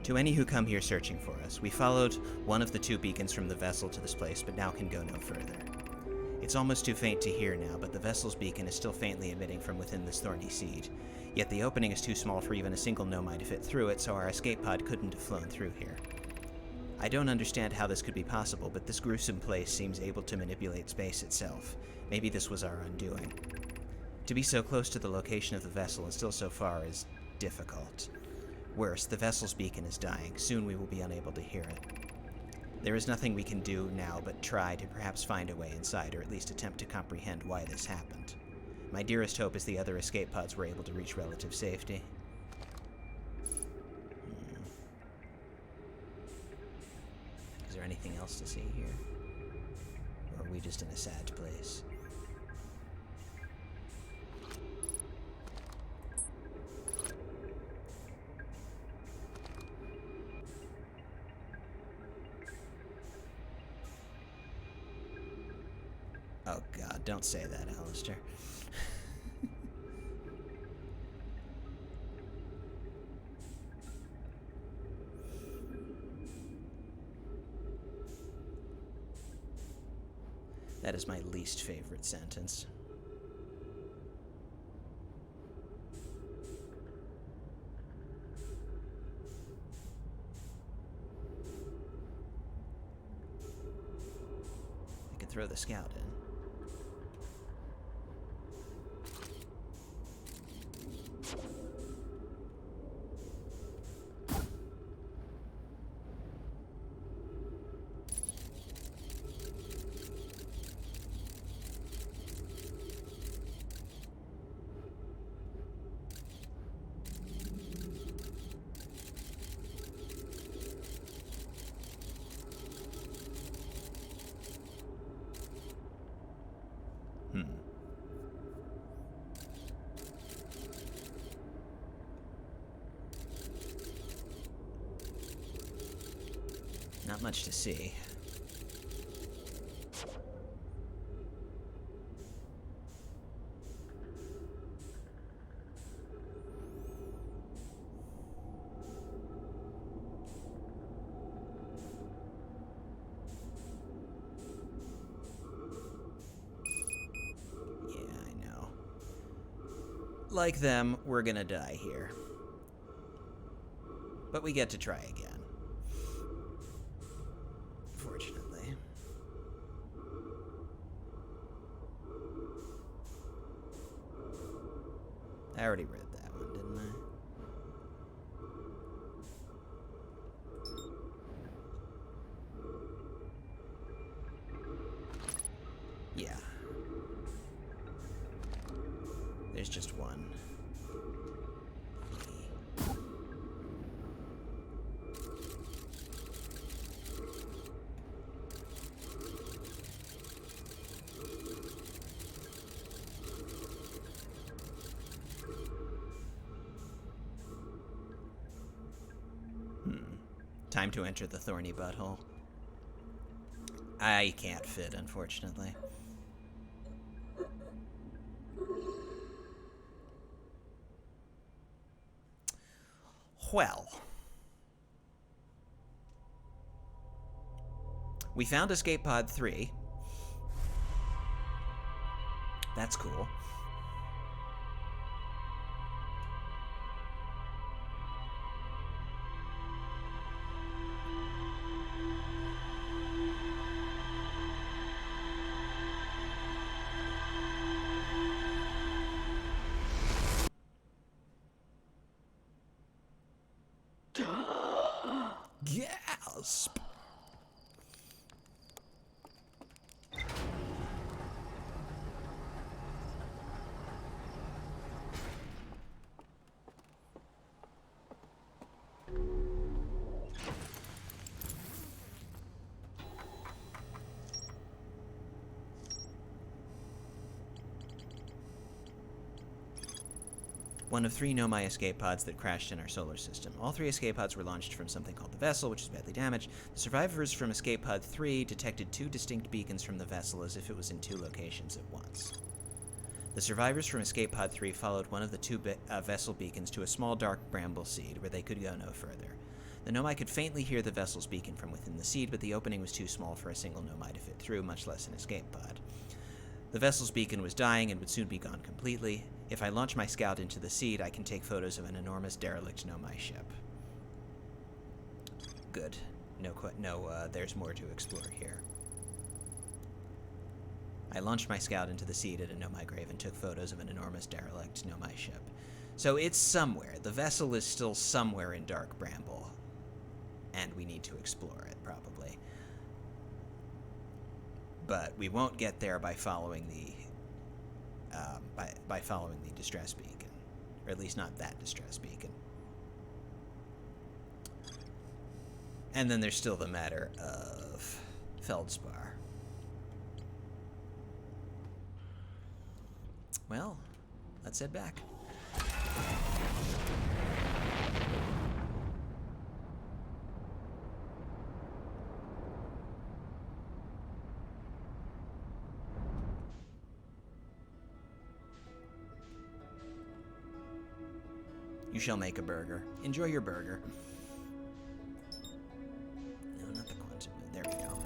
To any who come here searching for us, we followed one of the 2 beacons from the vessel to this place, but now can go no further. It's almost too faint to hear now, but the vessel's beacon is still faintly emitting from within this thorny seed. Yet the opening is too small for even a single nomai to fit through it, so our escape pod couldn't have flown through here. I don't understand how this could be possible, but this gruesome place seems able to manipulate space itself. Maybe this was our undoing. To be so close to the location of the vessel and still so far is difficult. Worse, the vessel's beacon is dying. Soon we will be unable to hear it. There is nothing we can do now but try to perhaps find a way inside, or at least attempt to comprehend why this happened. My dearest hope is the other escape pods were able to reach relative safety. Is there anything else to see here? Or are we just in a sad place? Oh god, don't say that, Alistair. That is my least favorite sentence. I could throw the scout in. Not much to see. Yeah, I know. Like them, we're gonna die here. But we get to try again. Fortunately. I already read that one, didn't I? Yeah. There's just one. Time to enter the thorny butthole. I can't fit, unfortunately. Well. We found Escape Pod 3. That's cool. Gasp! One of 3 Nomai escape pods that crashed in our solar system. All 3 escape pods were launched from something called the vessel, which is badly damaged. The survivors from escape pod 3 detected 2 distinct beacons from the vessel as if it was in 2 locations at once. The survivors from escape pod 3 followed one of the 2 vessel beacons to a small dark bramble seed where they could go no further. The Nomai could faintly hear the vessel's beacon from within the seed, but the opening was too small for a single Nomai to fit through, much less an escape pod. The vessel's beacon was dying and would soon be gone completely. If I launch my scout into the seed, I can take photos of an enormous derelict Nomai ship. Good. There's more to explore here. I launched my scout into the seed at a Nomai grave and took photos of an enormous derelict Nomai ship. So it's somewhere. The vessel is still somewhere in Dark Bramble. And we need to explore it, probably. But we won't get there by following the by following the distress beacon, or at least not that distress beacon. And then there's still the matter of Feldspar. Well, let's head back. You shall make a burger. Enjoy your burger. No, not the quantum. There we go.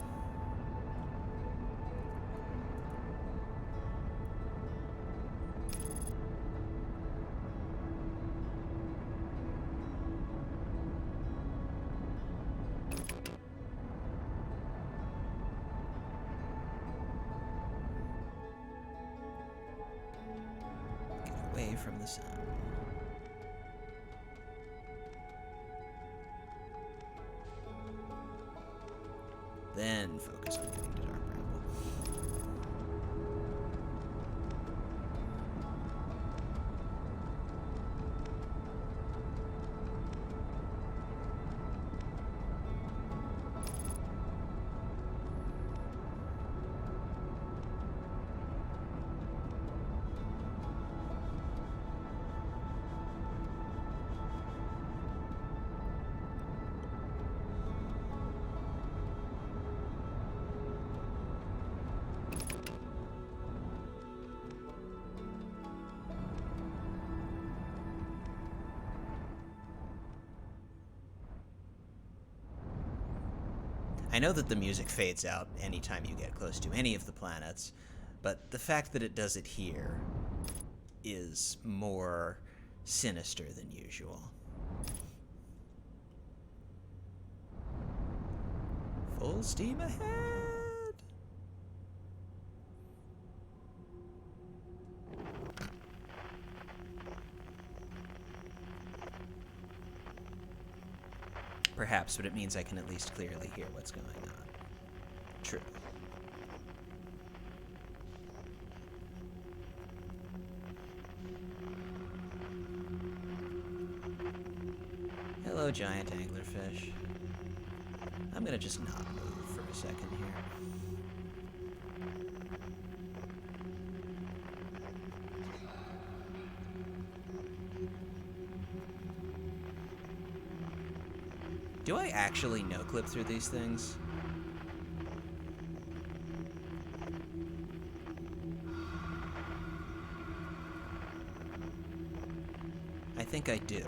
Get away from the sun. Then focus on getting to Dark Bramble. I know that the music fades out anytime you get close to any of the planets, but the fact that it does it here is more sinister than usual. Full steam ahead! Perhaps, but it means I can at least clearly hear what's going on. True. Hello, giant anglerfish. I'm gonna just not move for a second here. Do I actually no-clip through these things? I think I do.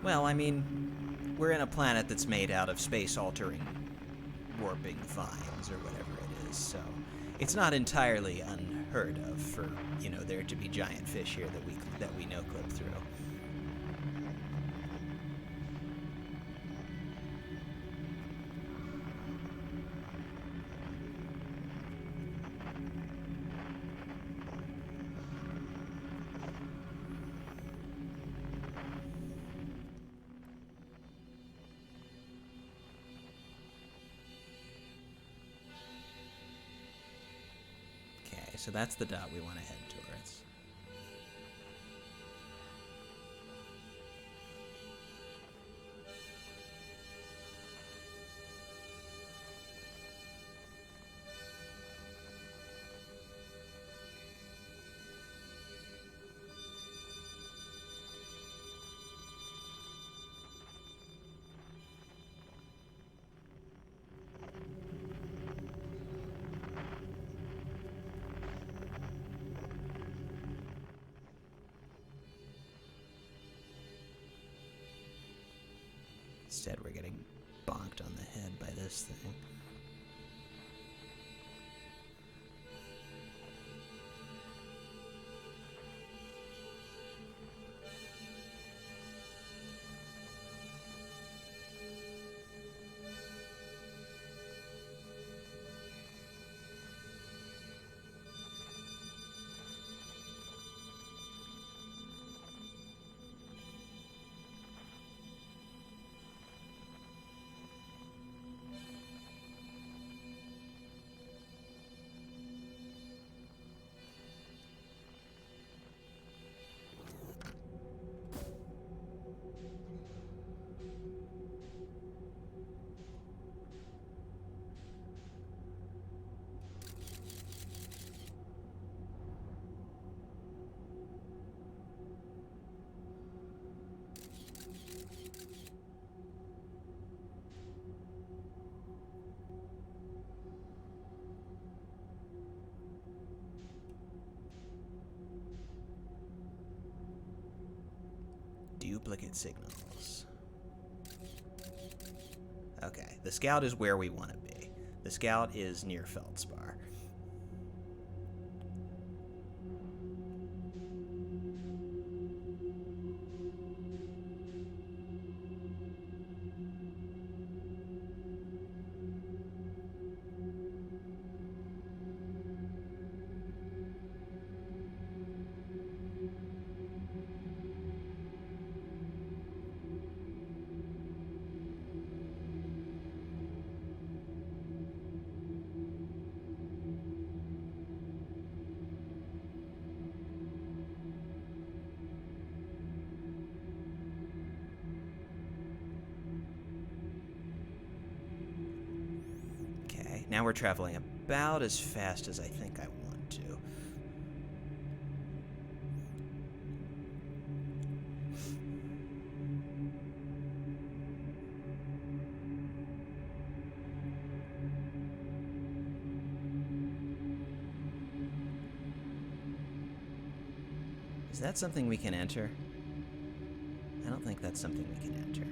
Well, I mean, we're in a planet that's made out of space-altering warping vines or whatever it is, so it's not entirely unheard of for, there to be giant fish here that we no-clip through. So that's the dot we want to head towards. Instead, we're getting bonked on the head by this thing. Duplicate signals. Okay, the scout is where we want to be. The scout is near Feldspar. Now we're traveling about as fast as I think I want to. Is that something we can enter? I don't think that's something we can enter.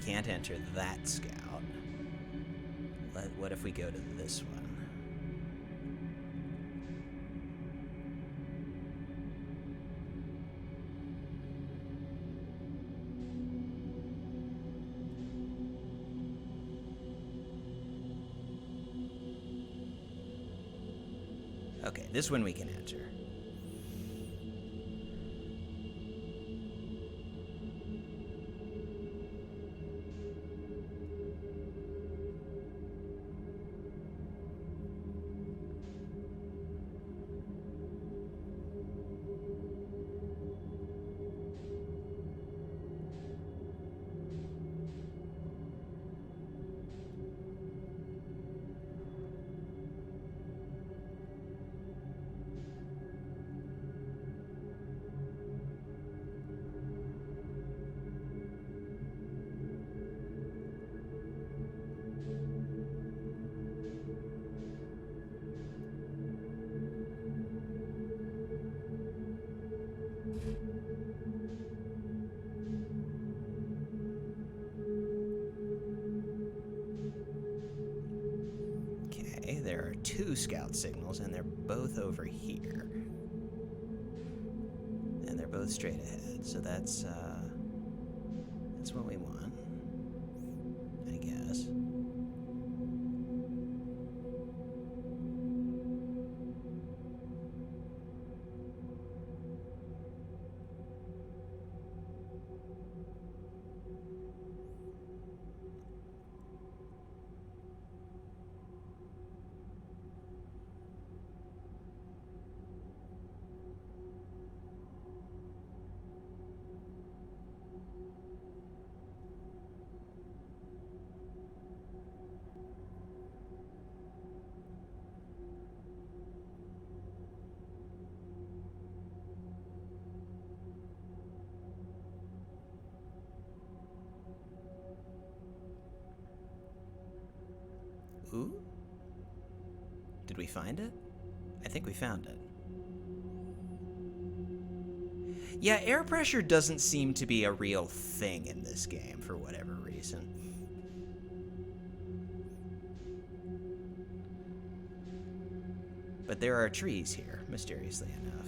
Can't enter that scout. What if we go to this one? Okay, this one we can enter. Okay, there are 2 scout signals, and they're both over here. And they're both straight ahead, so that's what we want, I guess. Ooh? Did we find it? I think we found it. Yeah, air pressure doesn't seem to be a real thing in this game for whatever reason. But there are trees here, mysteriously enough.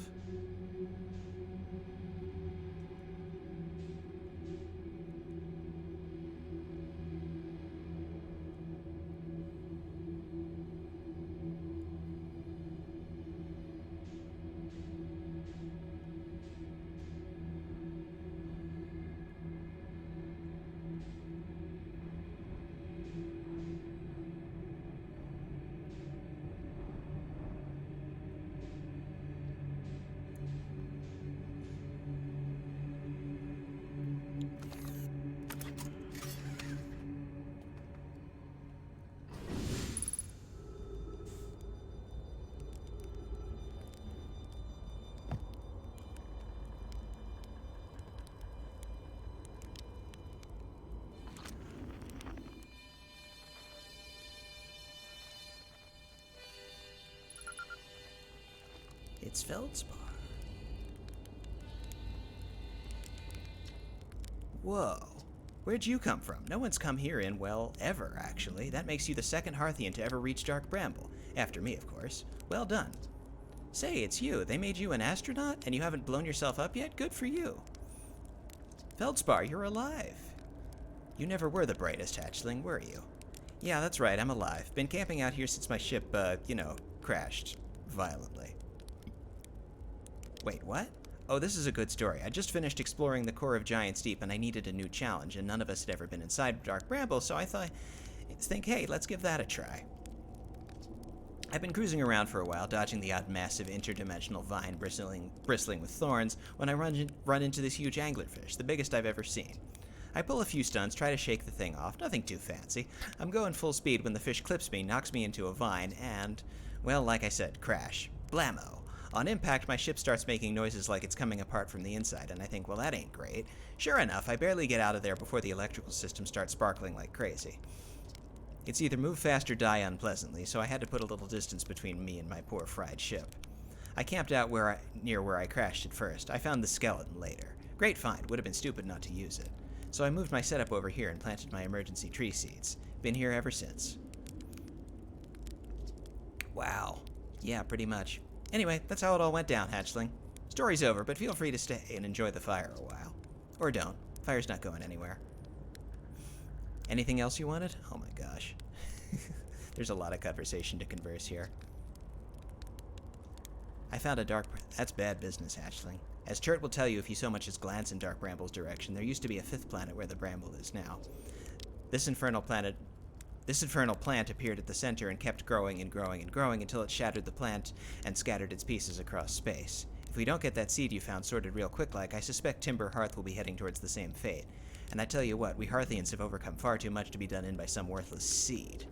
It's Feldspar. Whoa. Where'd you come from? No one's come here in, well, ever, actually. That makes you the second Hearthian to ever reach Dark Bramble. After me, of course. Well done. Say, it's you. They made you an astronaut, and you haven't blown yourself up yet? Good for you. Feldspar, you're alive. You never were the brightest hatchling, were you? Yeah, that's right, I'm alive. Been camping out here since my ship, crashed. Violently. Wait, what? Oh, this is a good story. I just finished exploring the core of Giant's Deep and I needed a new challenge, and none of us had ever been inside Dark Bramble, so I think, hey, let's give that a try. I've been cruising around for a while, dodging the odd massive interdimensional vine bristling with thorns, when I run into this huge anglerfish, the biggest I've ever seen. I pull a few stunts, try to shake the thing off, nothing too fancy. I'm going full speed when the fish clips me, knocks me into a vine, and, well, like I said, crash. Blammo. On impact, my ship starts making noises like it's coming apart from the inside, and I think, well, that ain't great. Sure enough, I barely get out of there before the electrical system starts sparkling like crazy. It's either move fast or die unpleasantly, so I had to put a little distance between me and my poor fried ship. I camped out near where I crashed at first. I found the skeleton later. Great find, would have been stupid not to use it. So I moved my setup over here and planted my emergency tree seeds. Been here ever since. Wow. Yeah, pretty much. Anyway, that's how it all went down, hatchling. Story's over, but feel free to stay and enjoy the fire a while. Or don't. Fire's not going anywhere. Anything else you wanted? Oh my gosh. There's a lot of conversation to converse here. I found a dark... That's bad business, hatchling. As Chert will tell you if you so much as glance in Dark Bramble's direction, there used to be a fifth planet where the Bramble is now. This infernal plant appeared at the center and kept growing and growing and growing until it shattered the plant and scattered its pieces across space. If we don't get that seed you found sorted real quick like, I suspect Timber Hearth will be heading towards the same fate. And I tell you what, we Hearthians have overcome far too much to be done in by some worthless seed.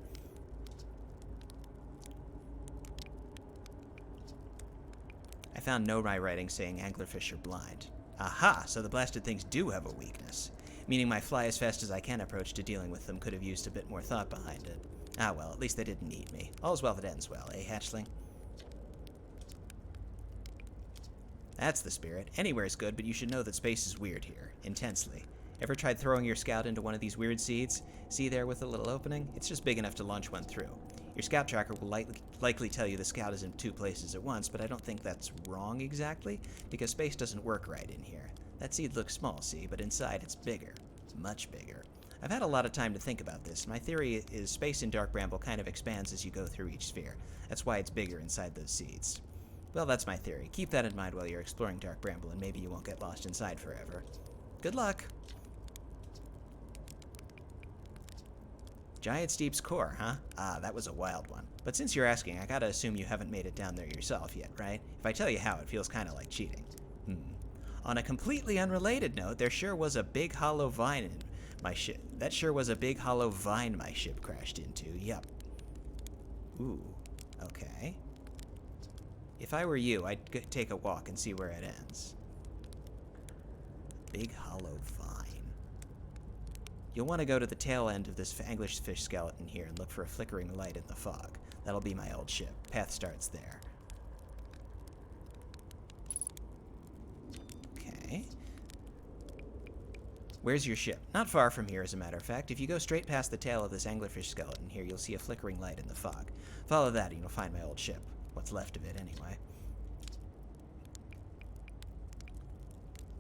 I found no writing saying anglerfish are blind. Aha, so the blasted things do have a weakness. Meaning my fly as fast as I can approach to dealing with them could have used a bit more thought behind it. Ah well, at least they didn't eat me. All's well that ends well, eh, hatchling? That's the spirit. Anywhere's good, but you should know that space is weird here. Intensely. Ever tried throwing your scout into one of these weird seeds? See there with the little opening? It's just big enough to launch one through. Your scout tracker will likely tell you the scout is in two places at once, but I don't think that's wrong exactly, because space doesn't work right in here. That seed looks small, see, but inside it's bigger. Much bigger. I've had a lot of time to think about this. My theory is space in Dark Bramble kind of expands as you go through each sphere. That's why it's bigger inside those seeds. Well, that's my theory. Keep that in mind while you're exploring Dark Bramble, and maybe you won't get lost inside forever. Good luck! Giant's Deep's core, huh? Ah, that was a wild one. But since you're asking, I gotta assume you haven't made it down there yourself yet, right? If I tell you how, it feels kinda like cheating. On a completely unrelated note, there sure was a big hollow vine in my ship. That sure was a big hollow vine my ship crashed into, yup. Ooh, okay. If I were you, I'd take a walk and see where it ends. Big hollow vine. You'll want to go to the tail end of this anglerfish skeleton here and look for a flickering light in the fog. That'll be my old ship. Path starts there. Okay. Where's your ship? Not far from here, as a matter of fact. If you go straight past the tail of this anglerfish skeleton here, you'll see a flickering light in the fog. Follow that and you'll find my old ship. What's left of it, anyway.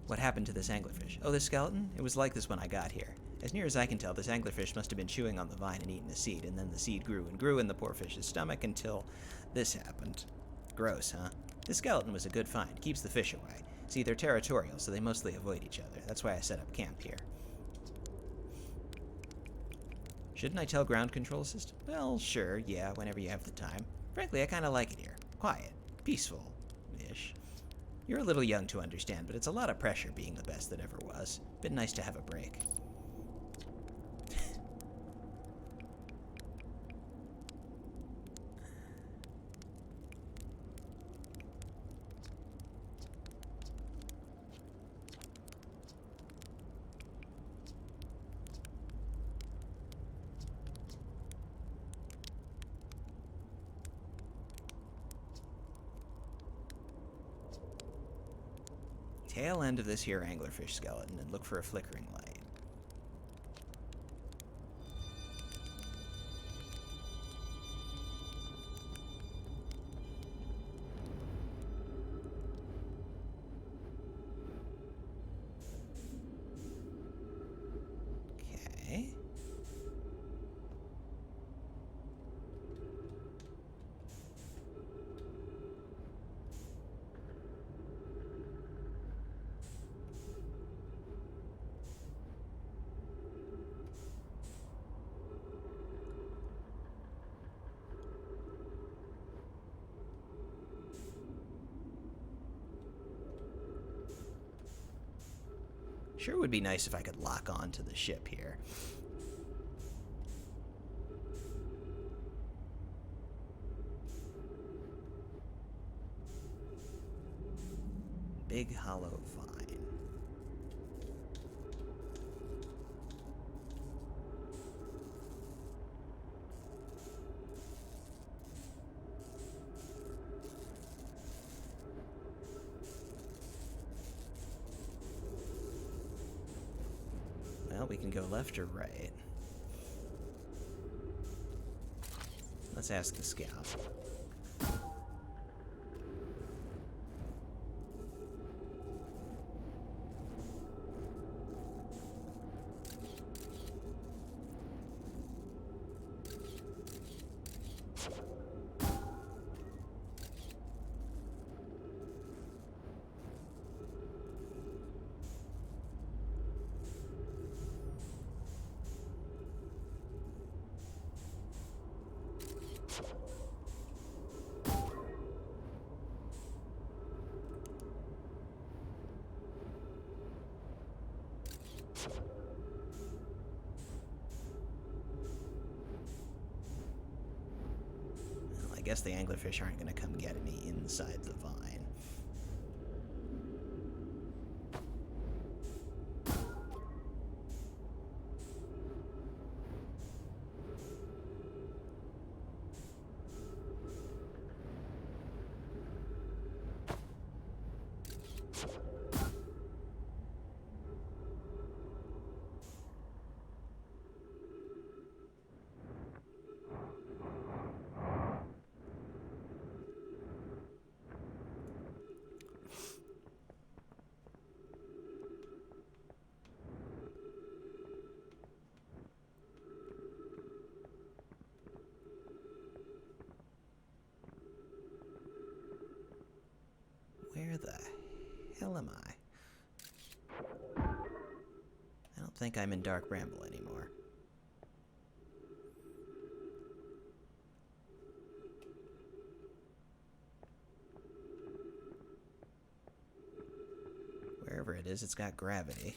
What happened to this anglerfish? Oh, this skeleton? It was like this when I got here. As near as I can tell, this anglerfish must have been chewing on the vine and eating the seed, and then the seed grew and grew in the poor fish's stomach until this happened. Gross, huh? This skeleton was a good find. Keeps the fish away. See, they're territorial, so they mostly avoid each other. That's why I set up camp here. Shouldn't I tell ground control system? Well, sure, yeah, whenever you have the time. Frankly, I kind of like it here. Quiet. Peaceful-ish. You're a little young to understand, but it's a lot of pressure being the best that ever was. Been nice to have a break. Tail end of this here anglerfish skeleton and look for a flickering light. Okay. Sure would be nice if I could lock on to the ship here. Big hollow vine. Well, we can go left or right. Let's ask the scout. I guess the anglerfish aren't going to come get me inside the vine. Where the hell am I? I don't think I'm in Dark Bramble anymore. Wherever it is, it's got gravity.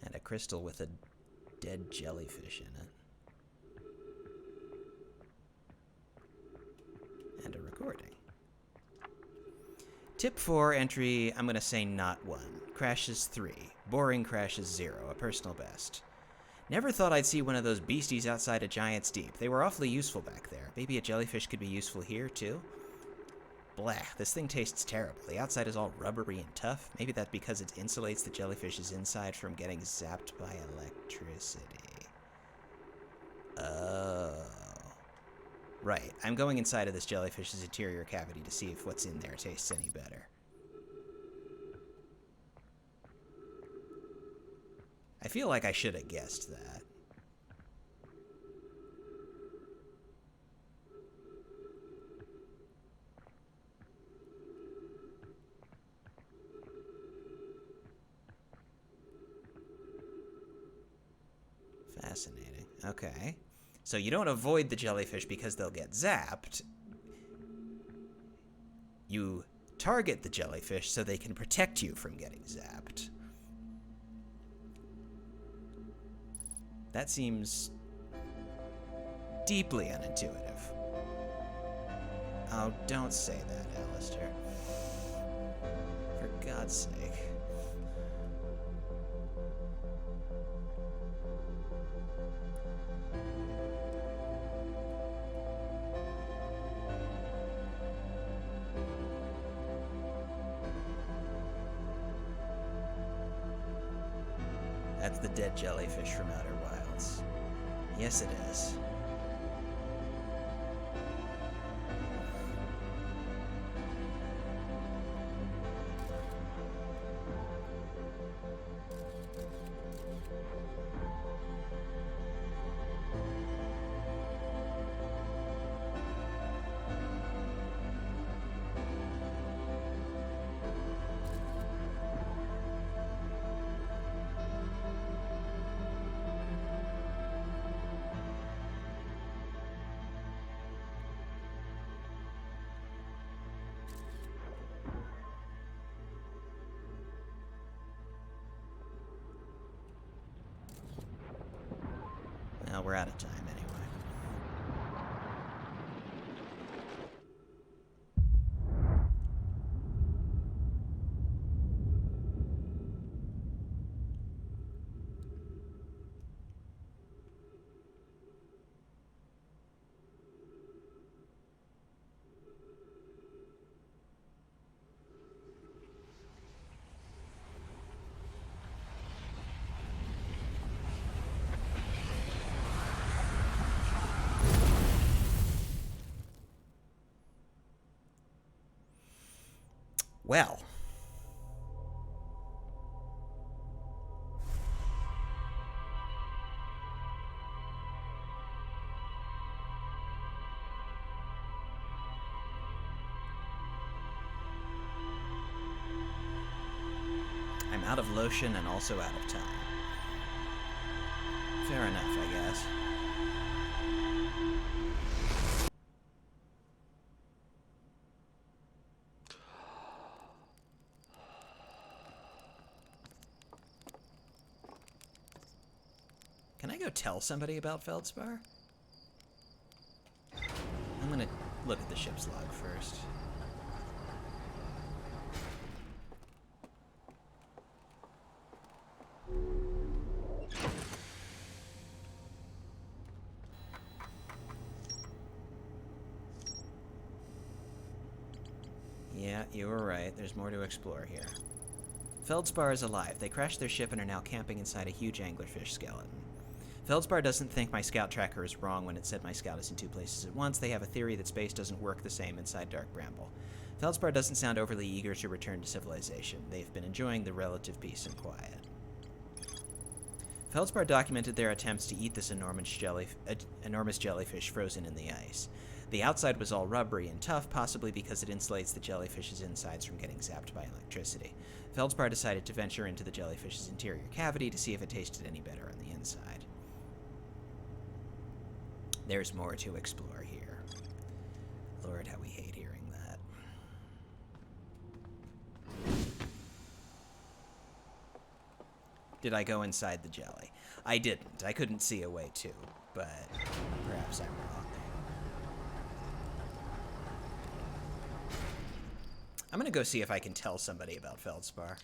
And a crystal with a dead jellyfish in it. And a recording. Tip 4, entry, I'm going to say not 1. Crashes 3. Boring crashes 0, a personal best. Never thought I'd see one of those beasties outside a Giant's Deep. They were awfully useful back there. Maybe a jellyfish could be useful here, too? Blech, this thing tastes terrible. The outside is all rubbery and tough. Maybe that's because it insulates the jellyfish's inside from getting zapped by electricity. Oh. Right, I'm going inside of this jellyfish's interior cavity to see if what's in there tastes any better. I feel like I should have guessed that. Fascinating. Okay. So you don't avoid the jellyfish because they'll get zapped. You target the jellyfish so they can protect you from getting zapped. That seems deeply unintuitive. Oh, don't say that, Alistair. For God's sake. That's the dead jellyfish from Outer Wilds. Yes, it is. Well, we're out of time anyway. Well. I'm out of lotion and also out of time. Fair enough, I guess. Can I go tell somebody about Feldspar? I'm gonna look at the ship's log first. Yeah, you were right. There's more to explore here. Feldspar is alive. They crashed their ship and are now camping inside a huge anglerfish skeleton. Feldspar doesn't think my scout tracker is wrong when it said my scout is in two places at once. They have a theory that space doesn't work the same inside Dark Bramble. Feldspar doesn't sound overly eager to return to civilization. They've been enjoying the relative peace and quiet. Feldspar documented their attempts to eat this enormous jellyfish frozen in the ice. The outside was all rubbery and tough, possibly because it insulates the jellyfish's insides from getting zapped by electricity. Feldspar decided to venture into the jellyfish's interior cavity to see if it tasted any better on the inside. There's more to explore here. Lord, how we hate hearing that. Did I go inside the jelly? I didn't. I couldn't see a way to, but perhaps I'm wrong. I'm gonna go see if I can tell somebody about Feldspar.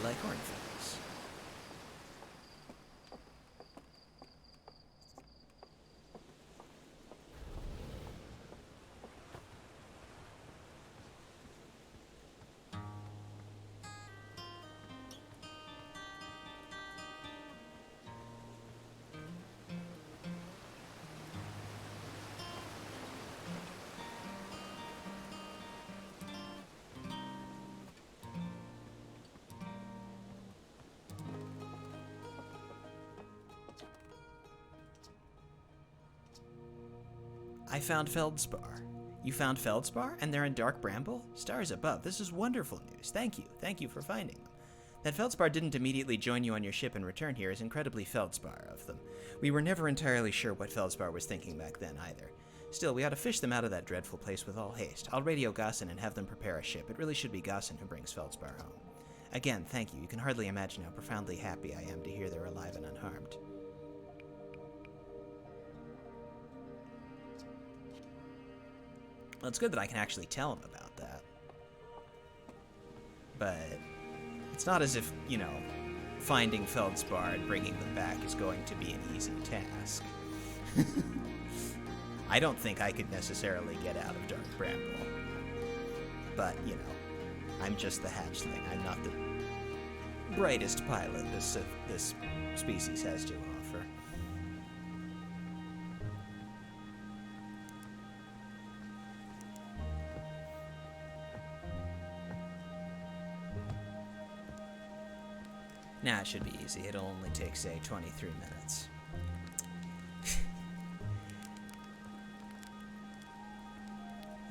like hornflies. I found feldspar. You found feldspar? And they're in dark bramble? Stars above. This is wonderful news. Thank you. Thank you for finding them. That feldspar didn't immediately join you on your ship and return here is incredibly feldspar of them. We were never entirely sure what feldspar was thinking back then either. Still, we ought to fish them out of that dreadful place with all haste. I'll radio Gossin and have them prepare a ship. It really should be Gossin who brings feldspar home. Again, thank you. You can hardly imagine how profoundly happy I am to hear they're alive and unharmed. Well, it's good that I can actually tell him about that. But it's not as if, you know, finding feldspar and bringing them back is going to be an easy task. I don't think I could necessarily get out of Dark Bramble. But, you know, I'm just the hatchling. I'm not the brightest pilot this species has to offer. Nah, it should be easy. It'll only take, say, 23 minutes.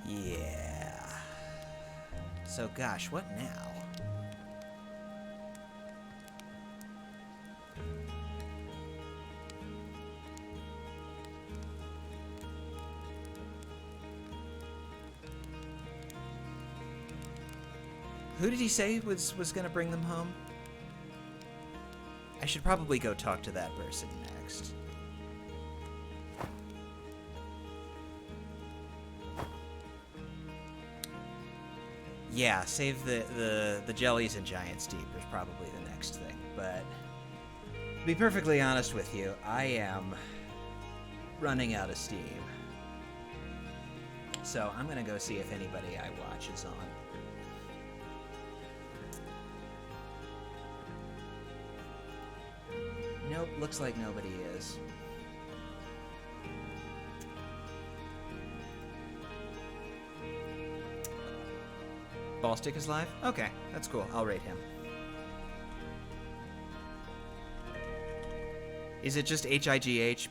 Yeah. So, gosh, what now? Who did he say was going to bring them home? I should probably go talk to that person next. Yeah, save the jellies and giant steep is probably the next thing. But to be perfectly honest with you, I am running out of steam. So I'm gonna go see if anybody I watch is on. Nope, looks like nobody is. Ballstick is live? Okay, that's cool. I'll rate him. Is it just HIGHBALLSTICK?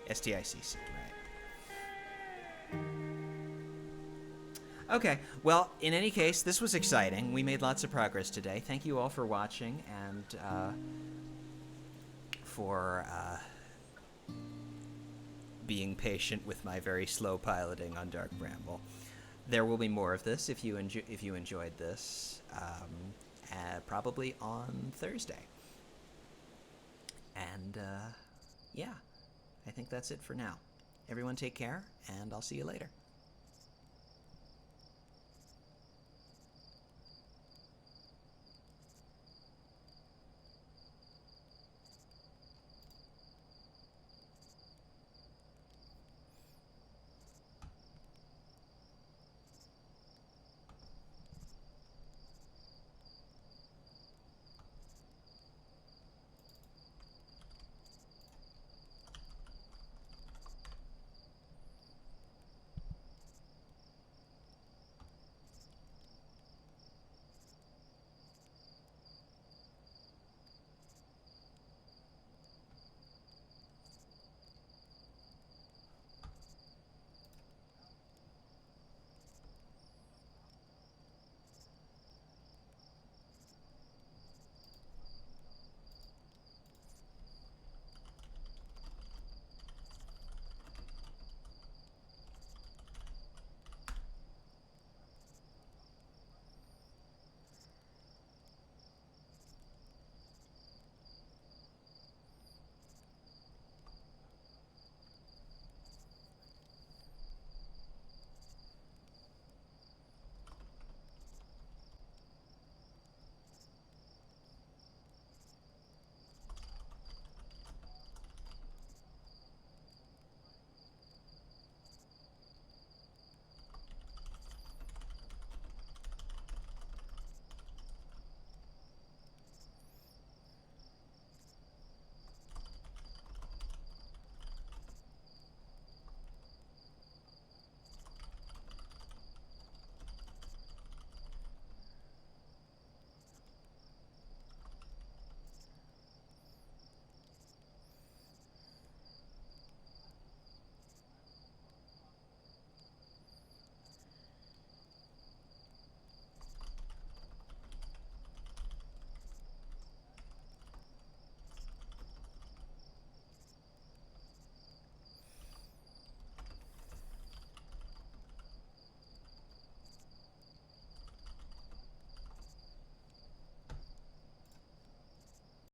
STICC, right. Okay, well, in any case, this was exciting. We made lots of progress today. Thank you all for watching and for being patient with my very slow piloting on Dark Bramble. There will be more of this if you enjoyed this, probably on Thursday. And yeah, I think that's it for now. Everyone take care, and I'll see you later.